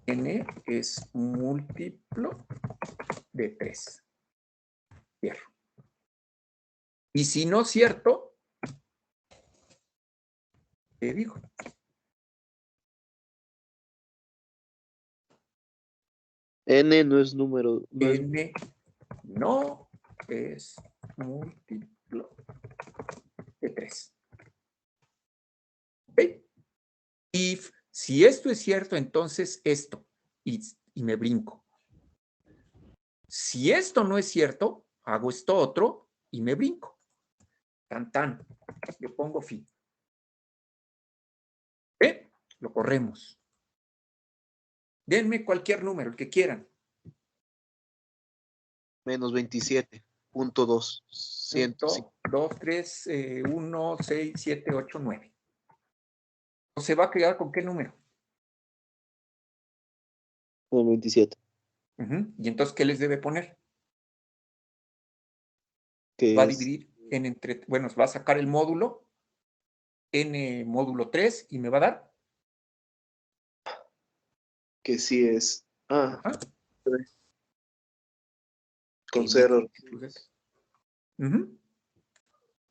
n es múltiplo de 3. Cierro. Y si no es cierto, ¿qué digo? N no es número. No es... N no es múltiplo de 3. ¿Ok? If, si esto es cierto, entonces esto. Y me brinco. Si esto no es cierto, hago esto otro y me brinco. Tan, tan. Le pongo fin. ¿Eh? Lo corremos. Denme cualquier número, el que quieran. Menos 27.2. 105. 2, 3, 1, 6, 7, 8, 9. ¿Se va a quedar con qué número? Con 27. ¿Y entonces qué les debe poner? Que Va a es dividir en entre, bueno, va a sacar el módulo, n módulo 3, y me va a dar. que sí es. Ah, Ajá. con N 0.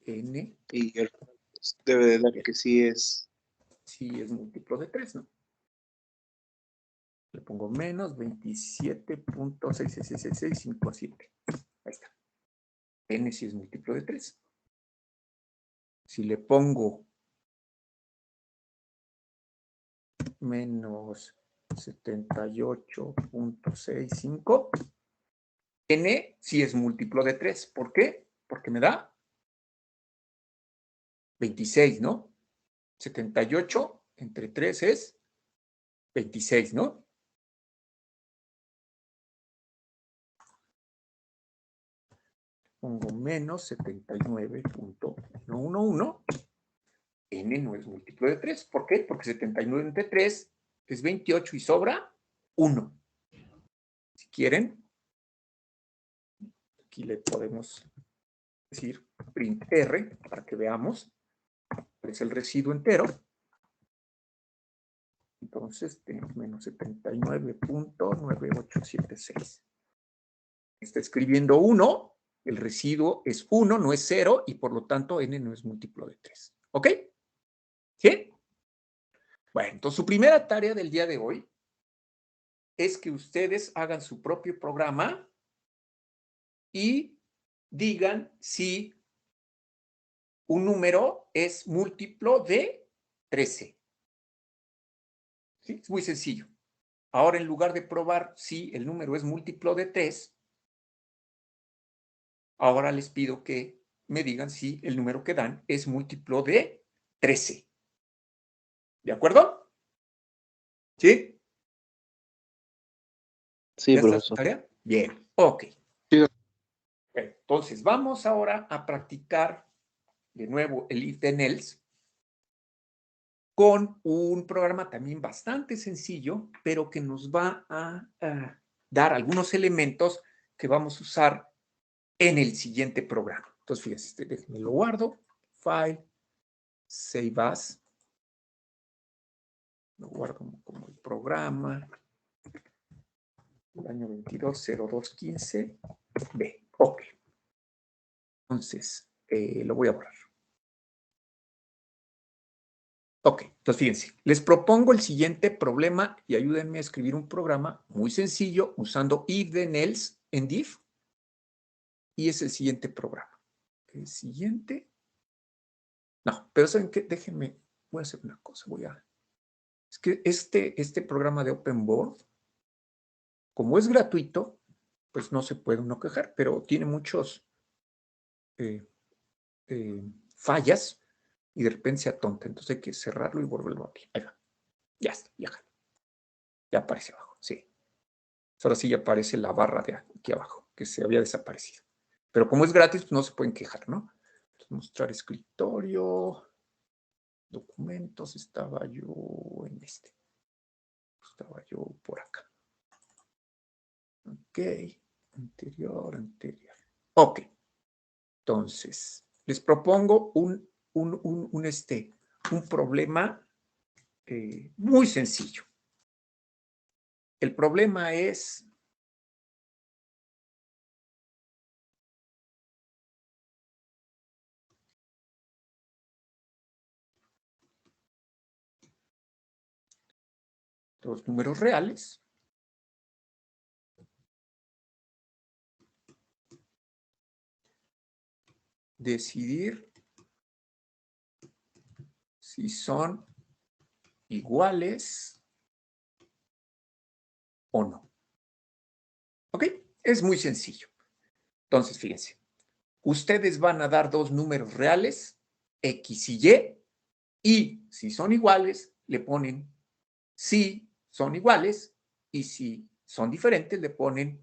N, Y el debe de dar que sí es. sí es múltiplo de 3, ¿no? Le pongo menos 27.6666657. Ahí está. N sí es múltiplo de 3. Si le pongo menos 78.65, N sí es múltiplo de 3. ¿Por qué? Porque me da 26, ¿no? 78 entre 3 es 26, ¿no? Pongo menos 79.111. N no es múltiplo de 3. ¿Por qué? Porque 79 entre 3 es 28 y sobra 1. Si quieren, aquí le podemos decir print R para que veamos cuál es el residuo entero. Entonces, menos 79.9876. Está escribiendo 1, el residuo es 1, no es 0, y por lo tanto n no es múltiplo de 3. ¿Ok? ¿Sí? Bueno, entonces su primera tarea del día de hoy es que ustedes hagan su propio programa y digan si un número es múltiplo de 13. ¿Sí? Es muy sencillo. Ahora, en lugar de probar si el número es múltiplo de 3, ahora les pido que me digan si el número que dan es múltiplo de 13. ¿De acuerdo? ¿Sí? Sí, ¿Ya está su profesor. tarea? Bien, ok. Sí. Entonces, vamos ahora a practicar de nuevo el if then else con un programa también bastante sencillo, pero que nos va a dar algunos elementos que vamos a usar en el siguiente programa. Entonces, fíjense, déjenme lo guardo. File, Save As. Lo guardo como el programa. El año 220215B. Ok. Entonces, lo voy a borrar. Ok, entonces fíjense, les propongo el siguiente problema y ayúdenme a escribir un programa muy sencillo usando if then else en div. Y es el siguiente programa. El siguiente. No, pero ¿saben qué? Déjenme, voy a hacer una cosa. Es que este programa de OpenBoard, como es gratuito, pues no se puede uno quejar, pero tiene muchos fallas y de repente se atonta. Entonces hay que cerrarlo y volverlo a abrir. Ahí va. Ya está, ya aparece abajo, sí. Ahora sí ya aparece la barra de aquí abajo, que se había desaparecido. Pero como es gratis, pues no se pueden quejar, ¿no? Entonces, mostrar escritorio, documentos, estaba yo en este. Estaba yo por acá. Ok, anterior. Ok, entonces, les propongo un problema muy sencillo. El problema es los números reales decidir si son iguales o no. ¿Ok? Es muy sencillo. Entonces, fíjense, ustedes van a dar dos números reales, X y si son iguales, le ponen si son iguales, y si son diferentes, le ponen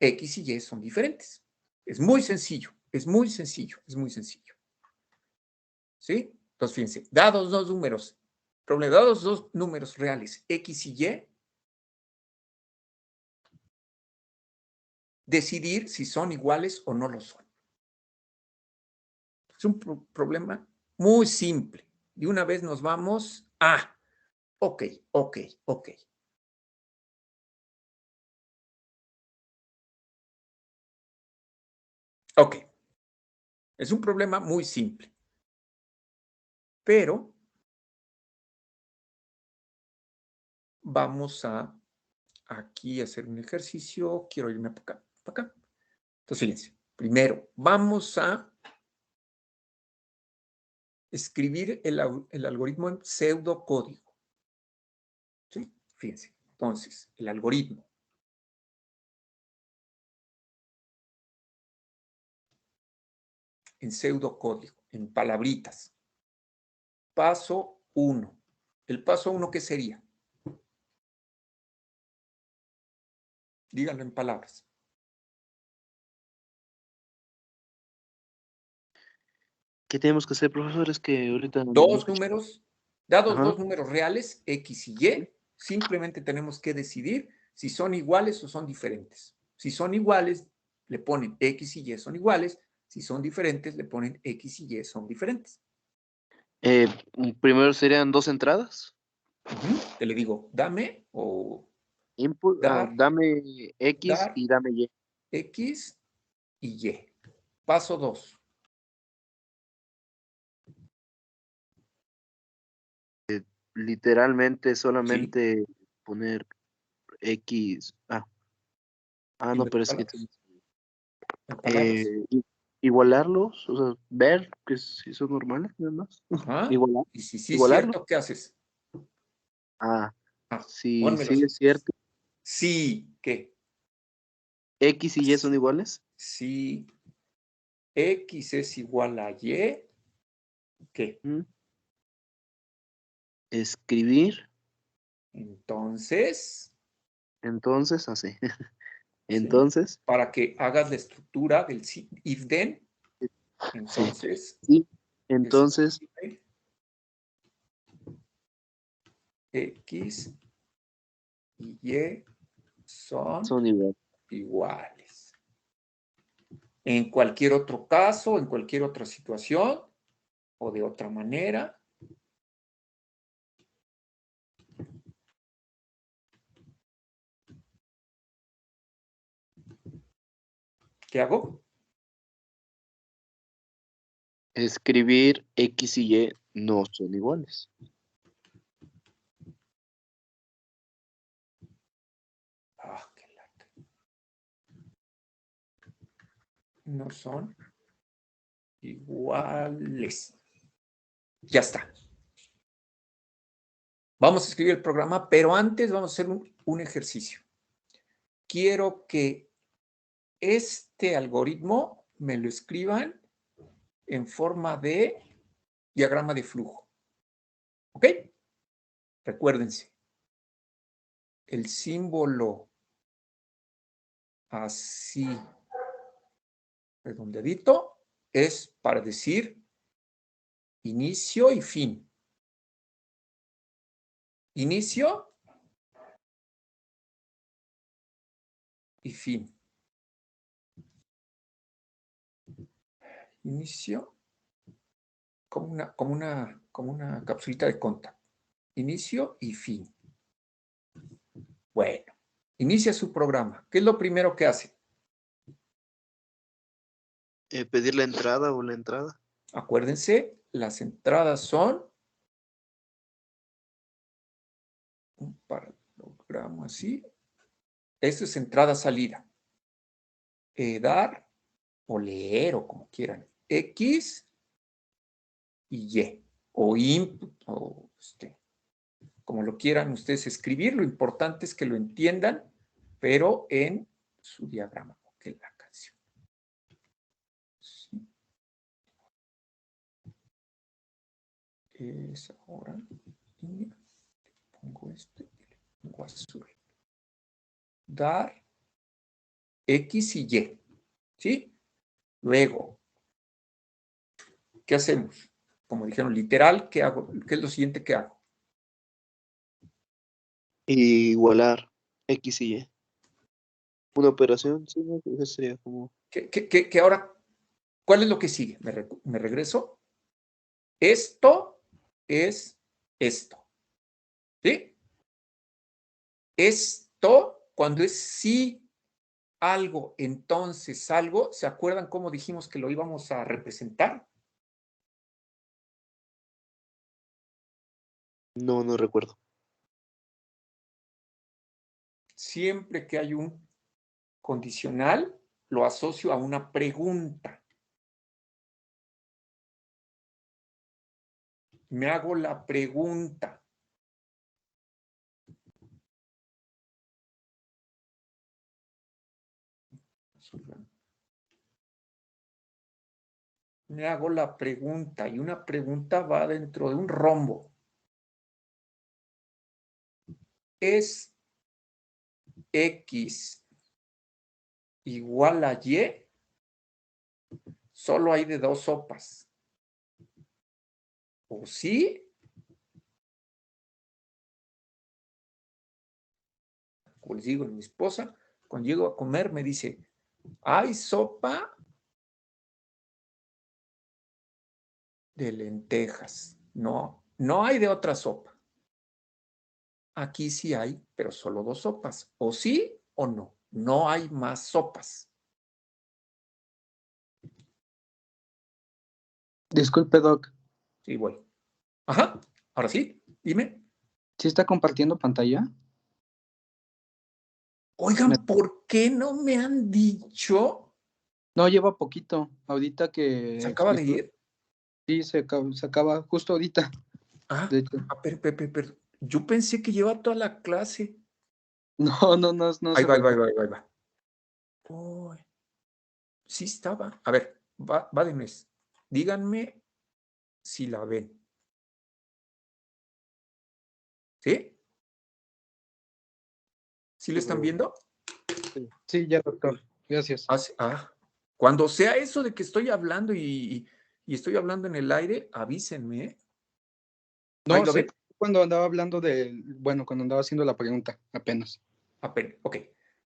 X y son diferentes. Es muy sencillo, es muy sencillo. ¿Sí? Entonces, fíjense, dados dos números reales, X y decidir si son iguales o no lo son. Es un problema muy simple. De una vez nos vamos a... Ok. Ok. Es un problema muy simple. Pero vamos a aquí hacer un ejercicio. Quiero irme para acá. Entonces, fíjense. Primero, vamos a escribir el algoritmo en pseudocódigo. ¿Sí? Fíjense. Entonces, el algoritmo. En pseudocódigo, en palabritas. Paso 1. ¿El paso 1 qué sería? Díganlo en palabras. ¿Qué tenemos que hacer, profesor? Es que ahorita no Dos escuché. números, dados Ajá. dos números reales, X y Y, simplemente tenemos que decidir si son iguales o son diferentes. Si son iguales, le ponen X y Y son iguales. Si son diferentes, le ponen X y Y son diferentes. Primero serían 2 entradas. Te le digo, dame o Input, dame X dar y dame Y. X y Y. Paso 2. Literalmente solamente poner X. No, pero es que En palabras. igualarlos, o sea, ver que si son normales, nada más. Ajá. Igualar, Y si sí es igualarlos. cierto, ¿qué haces? Si Pónmelo sí así. es cierto, Sí, ¿qué? X y Y son iguales. Si X es igual a Y, ¿qué? Escribir, Entonces, así. ¿sí? Entonces, Para que hagas la estructura del if then, entonces, sí. Entonces, X y Y son iguales. En cualquier otro caso, en cualquier otra situación o de otra manera, ¿qué hago? escribir X y Y no son iguales. Qué lata. No son iguales. Ya está. Vamos a escribir el programa, pero antes vamos a hacer un ejercicio. Quiero que este algoritmo me lo escriban en forma de diagrama de flujo. ¿Ok? Recuérdense, el símbolo así redondeadito es para decir inicio y fin. Inicio y fin. Inicio como una capsulita de contacto. Inicio y fin. Bueno, inicia su programa. ¿Qué es lo primero que hace? Pedir la entrada o la entrada. Acuérdense, las entradas son un paralelogramo así. Esto es entrada-salida. Dar o leer o como quieran. X y Y. O input o como lo quieran ustedes escribir. Lo importante es que lo entiendan, pero en su diagrama. Que la canción. Sí. Es ahora. Y pongo este y le pongo azul. Dar X y Y. ¿Sí? Luego, ¿qué hacemos? Como dijeron, literal, ¿qué hago? ¿Qué es lo siguiente que hago? Igualar X y Y. Una operación, sí, ¿no? Eso sería como... Que ahora, ¿cuál es lo que sigue? Me regreso. Esto es esto. ¿Sí? Esto, cuando es sí algo, entonces algo, ¿se acuerdan cómo dijimos que lo íbamos a representar? No, no recuerdo. Siempre que hay un condicional, lo asocio a una pregunta. Me hago la pregunta. Me hago la pregunta y una pregunta va dentro de un rombo. ¿Es X igual a Y? Solo hay de dos sopas. ¿O sí? Como les digo, mi esposa, cuando llego a comer, me dice, ¿hay sopa de lentejas. No, no hay de otra sopa. Aquí sí hay, pero solo 2 sopas. O sí o no. No hay más sopas. Disculpe, Doc. Sí, voy. Ajá. Ahora sí, dime. ¿Sí está compartiendo pantalla? Oigan, ¿por qué no me han dicho? No, lleva poquito. Ahorita que ¿Se acaba de explicó. ir? Sí, se acaba justo ahorita. Ah, De hecho. pero, yo pensé que lleva toda la clase. No Ahí se va, preocupe. ahí va. Uy, sí estaba. A ver, va de mes. Díganme si la ven. ¿Sí? ¿Sí le están viendo? Sí, ya, doctor. Gracias. Cuando sea eso de que estoy hablando y estoy hablando en el aire, avísenme. ¿Eh? ¿Ahí No, lo sí, ven? cuando andaba hablando cuando andaba haciendo la pregunta, apenas. Ok.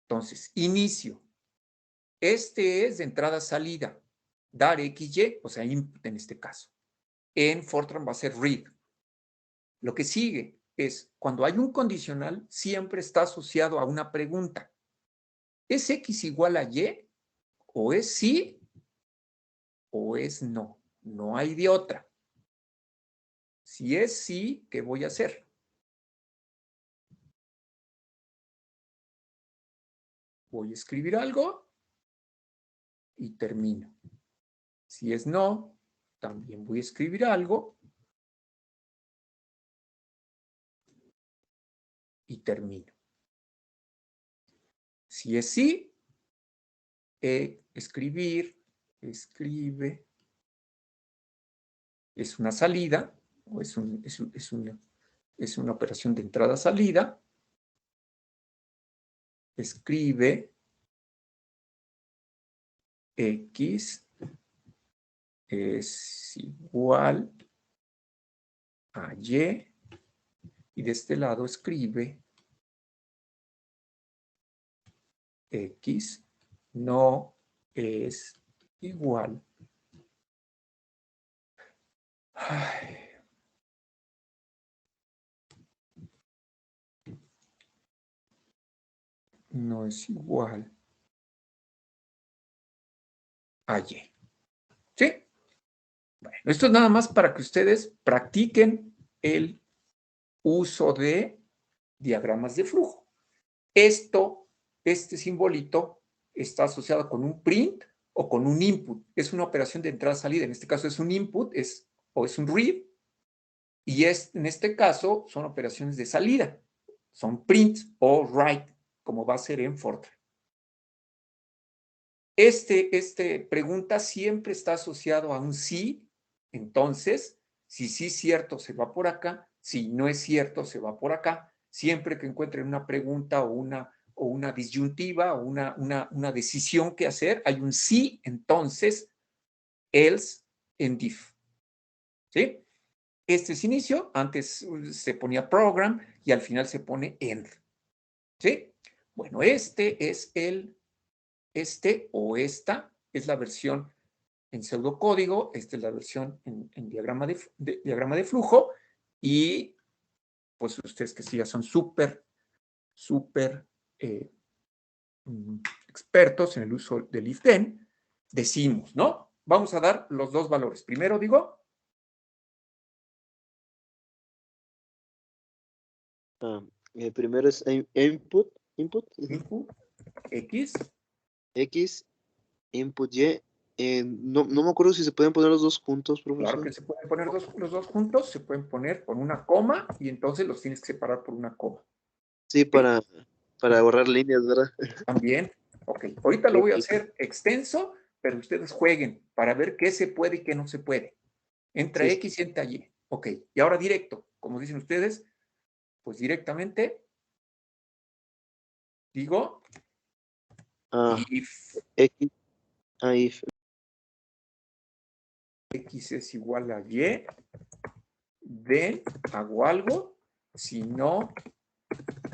Entonces, inicio. Este es de entrada-salida. Dar XY, o sea, input en este caso. En Fortran va a ser read. Lo que sigue es, cuando hay un condicional, siempre está asociado a una pregunta. ¿Es X igual a Y? ¿O es sí? ¿O es no? No hay de otra. Si es sí, ¿qué voy a hacer? Voy a escribir algo y termino. Si es no, también voy a escribir algo y termino. Si es sí, escribe, es una salida, o es una operación de entrada-salida, escribe X es igual a Y, y de este lado escribe X no es igual. No es igual a Y. ¿Sí? Bueno, esto es nada más para que ustedes practiquen el uso de diagramas de flujo. Este simbolito está asociado con un print o con un input. Es una operación de entrada-salida. En este caso es un input o es un read. Y en este caso son operaciones de salida. Son print o write, como va a ser en Fortran. Pregunta siempre está asociado a un sí. Entonces, si sí es cierto, se va por acá. Si no es cierto, se va por acá. Siempre que encuentren una pregunta o una disyuntiva o una decisión que hacer, hay un sí, entonces, else en if. ¿Sí? Este es inicio, antes se ponía program y al final se pone end. ¿Sí? Bueno, esta es la versión en pseudocódigo, esta es la versión en diagrama de flujo, y pues ustedes que sí ya son súper expertos en el uso del if-then, decimos, ¿no? Vamos a dar los dos valores. Primero digo, Primero es input, X, X, input Y. No me acuerdo si se pueden poner los dos juntos, claro profesor. que se pueden poner los dos juntos, se pueden poner con una coma y entonces los tienes que separar por una coma. Sí, para ahorrar líneas, ¿verdad? También, ok. Ahorita lo voy a hacer extenso, pero ustedes jueguen para ver qué se puede y qué no se puede. Entra Sí. X y entra Y. Ok. Y ahora directo, como dicen ustedes, pues directamente digo if X, if. X es igual a Y, then hago algo, si no,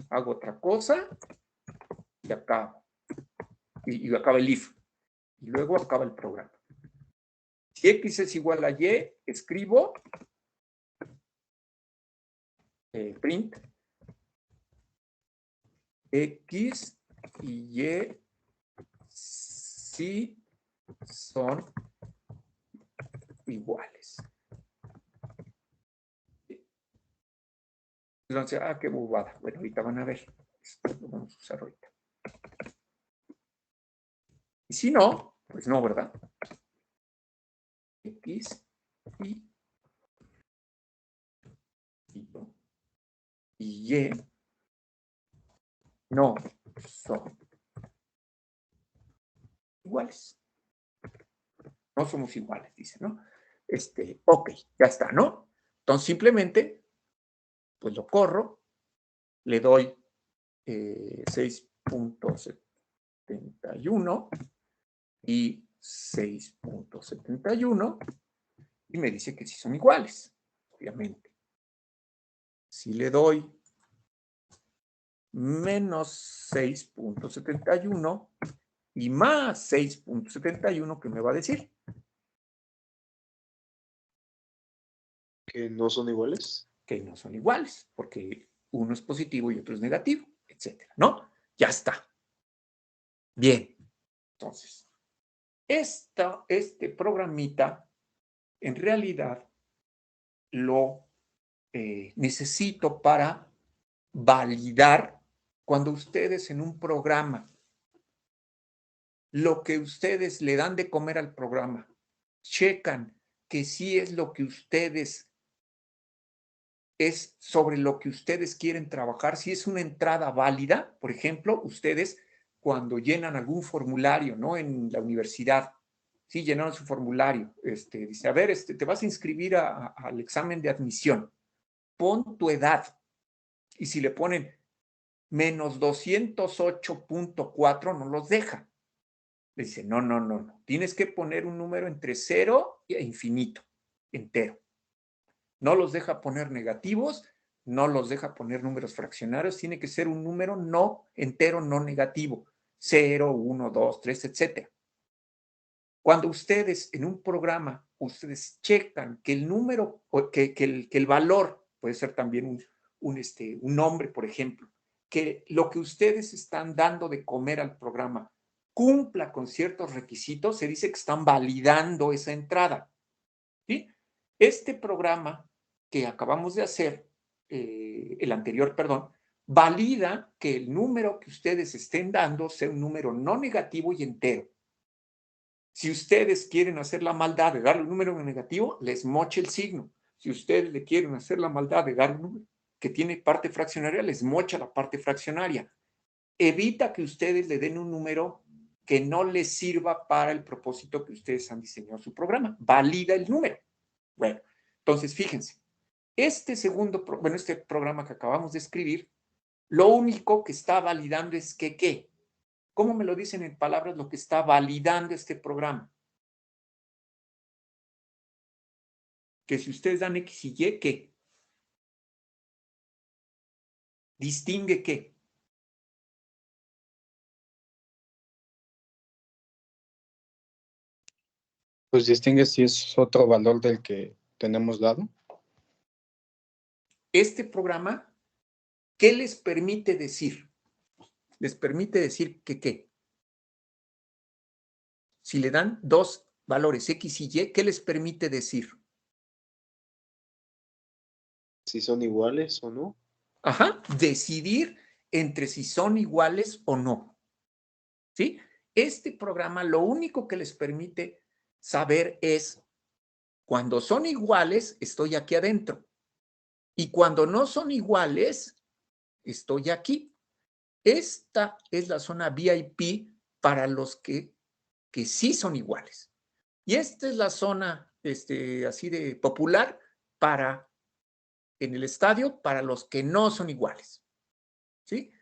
hago otra cosa y acabo. Y acaba el if. Y luego acaba el programa. Si X es igual a Y, escribo print X y Y si son iguales. Entonces, qué bobada. Bueno, ahorita van a ver. Lo vamos a usar ahorita. Y si no, pues no, ¿verdad? X y Y no son iguales. No somos iguales, dice, ¿no? Ok, ya está, ¿no? Entonces, simplemente, pues lo corro, le doy 6.71 y 6.71 y me dice que sí son iguales, obviamente. Si le doy menos 6.71 y más 6.71, ¿qué me va a decir? Que no son iguales. Que no son iguales, porque uno es positivo y otro es negativo, etcétera, ¿no? Ya está. Bien. Entonces, este programita, en realidad, lo necesito para validar cuando ustedes en un programa, lo que ustedes le dan de comer al programa, checan que sí es lo que ustedes, es sobre lo que ustedes quieren trabajar, si es una entrada válida. Por ejemplo, ustedes cuando llenan algún formulario, ¿no? En la universidad, sí, llenaron su formulario, dice, a ver, te vas a inscribir al examen de admisión, pon tu edad, y si le ponen menos 208.4, no los deja. Le dice, no, tienes que poner un número entre 0 e infinito, entero. No los deja poner negativos, no los deja poner números fraccionarios, tiene que ser un número no entero, no negativo, 0, 1, 2, 3, etc. Cuando ustedes en un programa, ustedes checan que el número, que el valor, puede ser también un nombre, por ejemplo, que lo que ustedes están dando de comer al programa cumpla con ciertos requisitos, se dice que están validando esa entrada, ¿sí? Este programa que acabamos de hacer, el anterior, perdón, valida que el número que ustedes estén dando sea un número no negativo y entero. Si ustedes quieren hacer la maldad de darle un número negativo, les moche el signo. Si ustedes le quieren hacer la maldad de dar un número que tiene parte fraccionaria, les mocha la parte fraccionaria. Evita que ustedes le den un número que no les sirva para el propósito que ustedes han diseñado su programa. Valida el número. Bueno, entonces fíjense, este programa que acabamos de escribir, lo único que está validando es que ¿qué? ¿Cómo me lo dicen en palabras lo que está validando este programa? Que si ustedes dan X y Y, ¿qué? ¿Distingue qué? Pues distingue si es otro valor del que tenemos dado. Este programa, ¿qué les permite decir? Les permite decir que ¿qué? Si le dan dos valores X y Y, ¿qué les permite decir? Si son iguales o no. Ajá, decidir entre si son iguales o no. ¿Sí? Este programa lo único que les permite saber es cuando son iguales, estoy aquí adentro. Y cuando no son iguales, estoy aquí. Esta es la zona VIP para los que sí son iguales. Y esta es la zona así de popular para en el estadio para los que no son iguales. ¿Sí?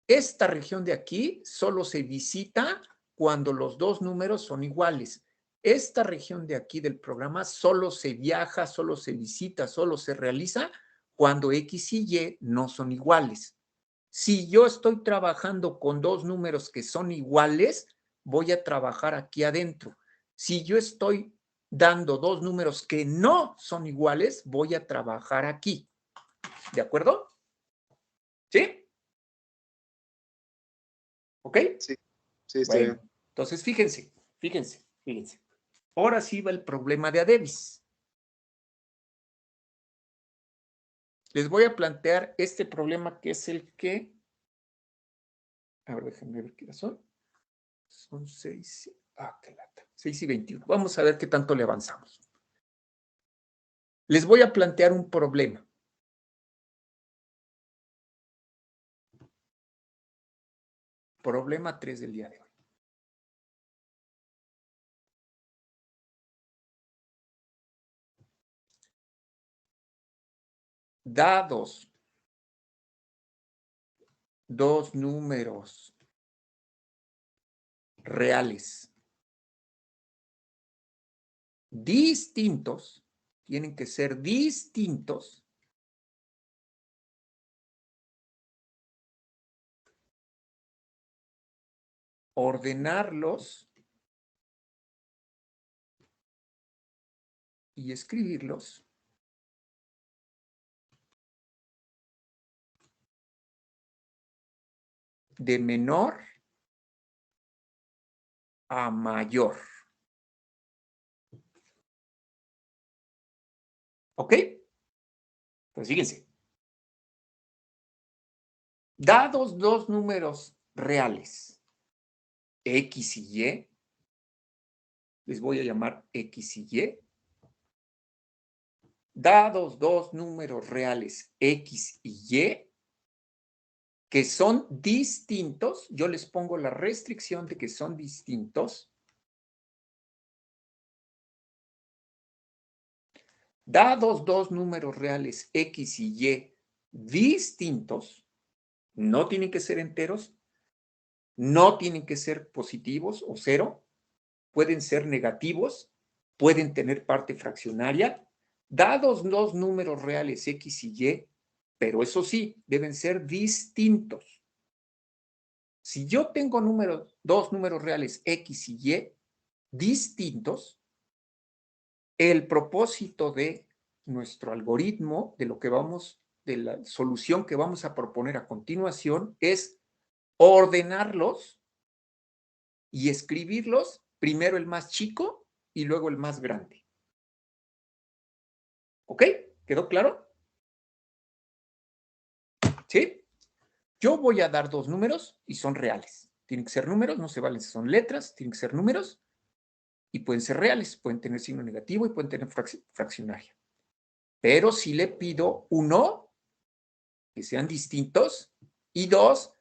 Esta región de aquí solo se visita cuando los dos números son iguales. Esta región de aquí del programa solo se viaja, solo se visita, solo se realiza cuando X y Y no son iguales. Si yo estoy trabajando con dos números que son iguales, voy a trabajar aquí adentro. Si yo estoy dando dos números que no son iguales, voy a trabajar aquí. ¿De acuerdo? ¿Sí? ¿Ok? Sí, está Bueno, bien. entonces fíjense. Ahora sí va el problema de Adebis. Les voy a plantear este problema que es el que... A ver, déjenme ver qué hora son. Son 6... qué lata. 6:21. Vamos a ver qué tanto le avanzamos. Les voy a plantear un problema. Problema 3 del día de hoy. Dados dos números reales distintos, tienen que ser distintos, ordenarlos y escribirlos de menor a mayor. ¿Ok? Pues fíjense. Dados dos números reales, X y Y, les voy a llamar X y Y. Dados dos números reales, X y Y, que son distintos, yo les pongo la restricción de que son distintos. Dados dos números reales X y Y distintos, no tienen que ser enteros, no tienen que ser positivos o cero, pueden ser negativos, pueden tener parte fraccionaria. Dados dos números reales X y Y, pero eso sí, deben ser distintos. Si yo tengo dos números reales X y Y distintos, el propósito de nuestro algoritmo, de la solución que vamos a proponer a continuación, es ordenarlos y escribirlos, primero el más chico y luego el más grande. ¿Ok? ¿Quedó claro? ¿Sí? Yo voy a dar dos números y son reales. Tienen que ser números, no se valen si son letras, tienen que ser números y pueden ser reales, pueden tener signo negativo y pueden tener fraccionaria. Pero si le pido uno, que sean distintos, y dos,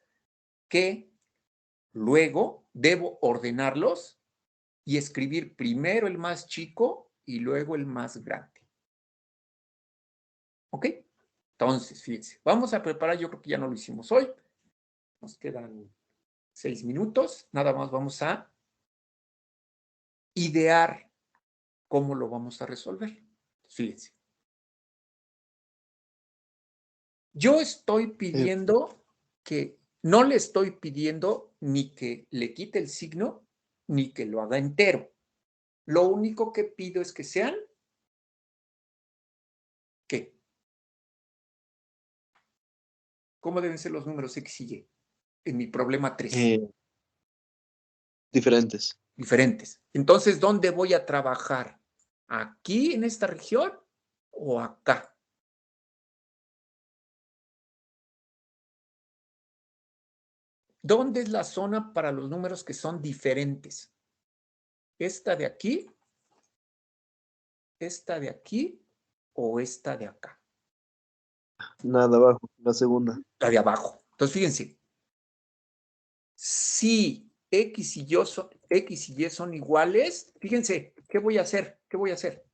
que luego debo ordenarlos y escribir primero el más chico y luego el más grande. ¿Ok? Entonces, fíjense, vamos a preparar, yo creo que ya no lo hicimos hoy. Nos quedan 6 minutos. Nada más vamos a idear cómo lo vamos a resolver. Fíjense. Yo estoy pidiendo que, no le estoy pidiendo ni que le quite el signo, ni que lo haga entero. Lo único que pido es que sean, ¿qué? ¿Cómo deben ser los números X y Y? En mi problema 3. Diferentes. Diferentes. Entonces, ¿dónde voy a trabajar? ¿Aquí en esta región o acá? ¿Dónde es la zona para los números que son diferentes? ¿Esta de aquí? ¿Esta de aquí? ¿O esta de acá? Nada abajo, la segunda. La de abajo. Entonces, fíjense. Si X y Y son iguales, fíjense, ¿qué voy a hacer? ¿Qué voy a hacer?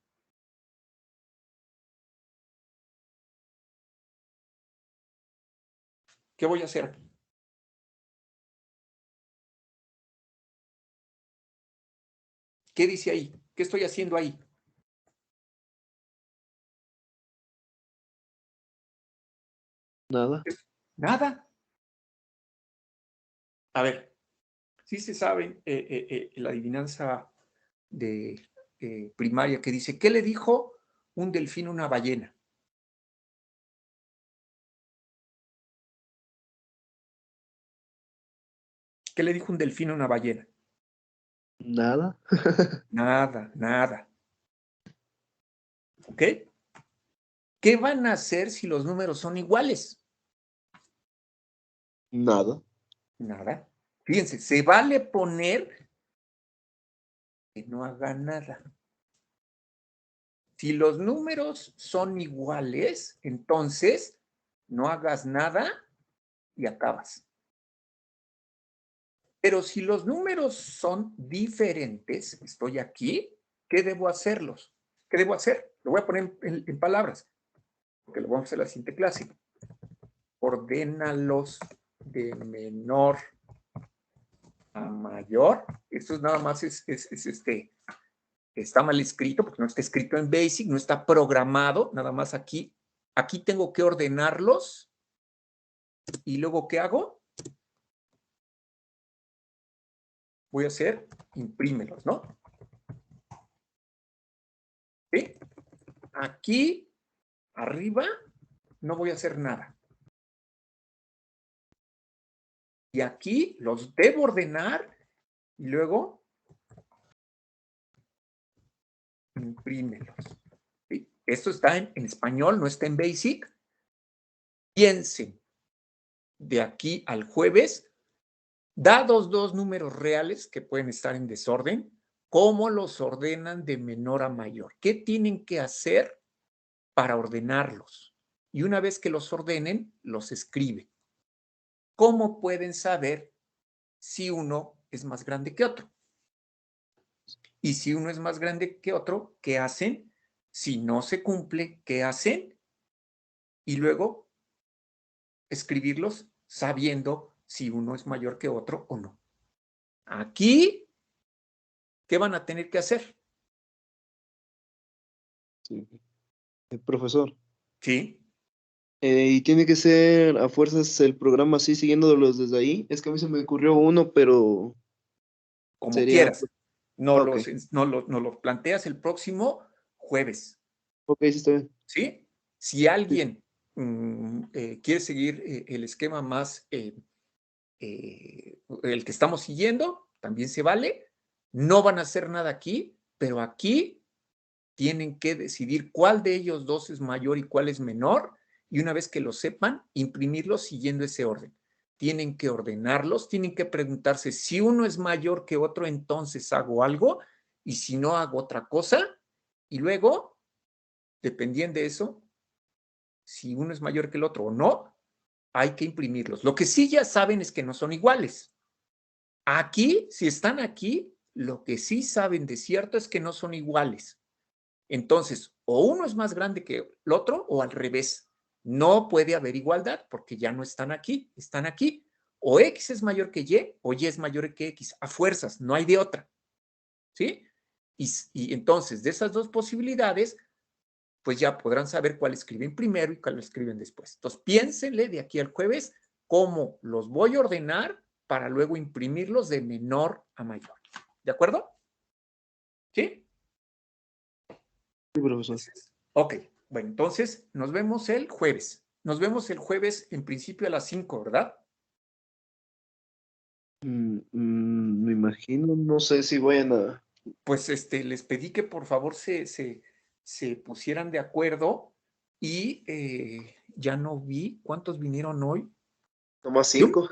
¿Qué voy a hacer? ¿Qué dice ahí? ¿Qué estoy haciendo ahí? Nada. Nada. A ver, sí se saben la adivinanza de primaria que dice, ¿qué le dijo un delfín a una ballena? ¿Qué le dijo un delfín a una ballena? Nada. Nada, nada. ¿Ok? ¿Qué van a hacer si los números son iguales? Nada. Nada. Fíjense, se vale poner que no haga nada. Si los números son iguales, entonces no hagas nada y acabas. Pero si los números son diferentes, estoy aquí, ¿qué debo hacerlos? ¿Qué debo hacer? Lo voy a poner en palabras, porque lo vamos a hacer en la siguiente clase. Ordénalos de menor a mayor. Esto es nada más está mal escrito, porque no está escrito en BASIC, no está programado, nada más aquí tengo que ordenarlos, y luego, ¿qué hago? Voy a hacer, imprímelos, ¿no? ¿Sí? Aquí, arriba, no voy a hacer nada. Y aquí los debo ordenar, y luego, imprímelos. ¿Sí? Esto está en español, no está en BASIC. Piensen, de aquí al jueves, dados dos números reales que pueden estar en desorden, ¿cómo los ordenan de menor a mayor? ¿Qué tienen que hacer para ordenarlos? Y una vez que los ordenen, los escriben. ¿Cómo pueden saber si uno es más grande que otro? Y si uno es más grande que otro, ¿qué hacen? Si no se cumple, ¿qué hacen? Y luego escribirlos sabiendo si uno es mayor que otro o no. Aquí, ¿qué van a tener que hacer? Sí. Profesor. Sí. ¿Y tiene que ser a fuerzas el programa así, siguiéndolos desde ahí? Es que a mí se me ocurrió uno, pero Como sería... quieras. No Ok. lo planteas el próximo jueves. Ok, sí está bien. ¿Sí? Si alguien quiere seguir el esquema más, el que estamos siguiendo, también se vale. No van a hacer nada aquí, pero aquí tienen que decidir cuál de ellos dos es mayor y cuál es menor, y una vez que lo sepan, imprimirlos siguiendo ese orden. Tienen que ordenarlos, tienen que preguntarse si uno es mayor que otro, entonces hago algo, y si no, hago otra cosa, y luego, dependiendo de eso, si uno es mayor que el otro o no, hay que imprimirlos. Lo que sí ya saben es que no son iguales. Aquí, si están aquí, lo que sí saben de cierto es que no son iguales. Entonces, o uno es más grande que el otro o al revés. No puede haber igualdad porque ya no están aquí, están aquí. O X es mayor que Y o Y es mayor que X. A fuerzas, no hay de otra. ¿Sí? Y entonces, de esas dos posibilidades, pues ya podrán saber cuál escriben primero y cuál escriben después. Entonces, piénsenle de aquí al jueves cómo los voy a ordenar para luego imprimirlos de menor a mayor. ¿De acuerdo? ¿Sí? Sí, profesor. Ok, bueno, entonces nos vemos el jueves. Nos vemos el jueves en principio a las 5, ¿verdad? Me imagino, no sé si vayan a... Pues les pedí que por favor se pusieran de acuerdo y ya no vi cuántos vinieron hoy. Nomás 5.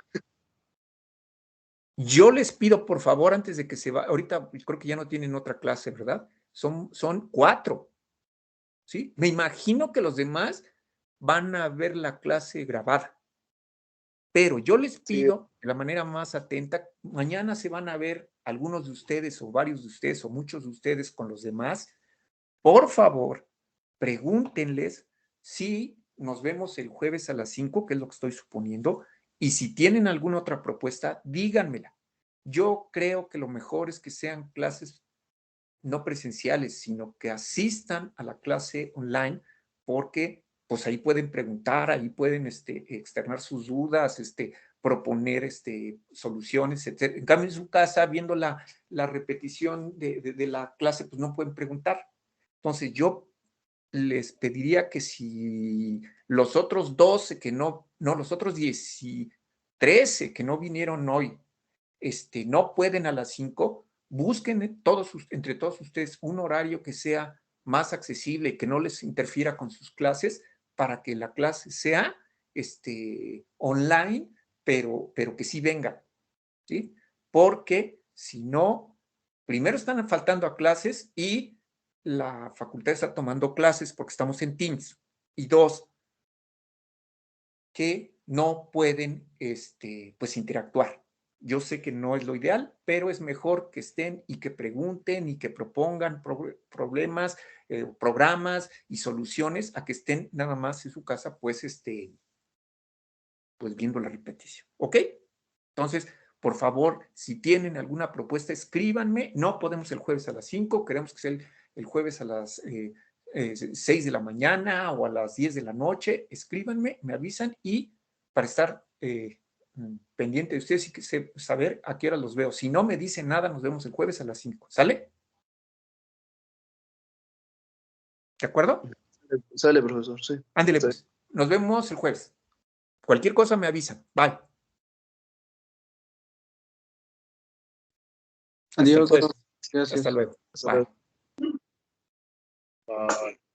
Yo les pido por favor antes de que se va, ahorita creo que ya no tienen otra clase, ¿verdad? Son 4, ¿sí? Me imagino que los demás van a ver la clase grabada. Pero yo les Sí, pido de la manera más atenta, mañana se van a ver algunos de ustedes o varios de ustedes o muchos de ustedes con los demás. Por favor, pregúntenles si nos vemos el jueves a las 5, que es lo que estoy suponiendo, y si tienen alguna otra propuesta, díganmela. Yo creo que lo mejor es que sean clases no presenciales, sino que asistan a la clase online, porque pues ahí pueden preguntar, ahí pueden externar sus dudas, proponer soluciones, etc. En cambio, en su casa, viendo la repetición de la clase, pues no pueden preguntar. Entonces, yo les pediría que si los otros 12 que no, los otros 10 y 13 que no vinieron hoy, no pueden a las 5, busquen entre todos ustedes un horario que sea más accesible y que no les interfiera con sus clases para que la clase sea online, pero que sí vengan, ¿sí? Porque si no, primero están faltando a clases y la facultad está tomando clases porque estamos en Teams. Y 2, que no pueden pues interactuar. Yo sé que no es lo ideal, pero es mejor que estén y que pregunten y que propongan problemas, programas y soluciones a que estén nada más en su casa, pues, pues viendo la repetición. ¿Ok? Entonces, por favor, si tienen alguna propuesta, escríbanme. No podemos el jueves a las 5, queremos que sea el jueves a las 6 de la mañana o a las 10 de la noche. Escríbanme, me avisan y para estar pendiente de ustedes y saber a qué hora los veo. Si no me dicen nada, nos vemos el jueves a las 5. ¿Sale? ¿De acuerdo? Sale, profesor, sí. Ándele, pues. Nos vemos el jueves. Cualquier cosa me avisan. Bye. Adiós. Hasta, Gracias. hasta luego. Hasta Bye. luego. Bye.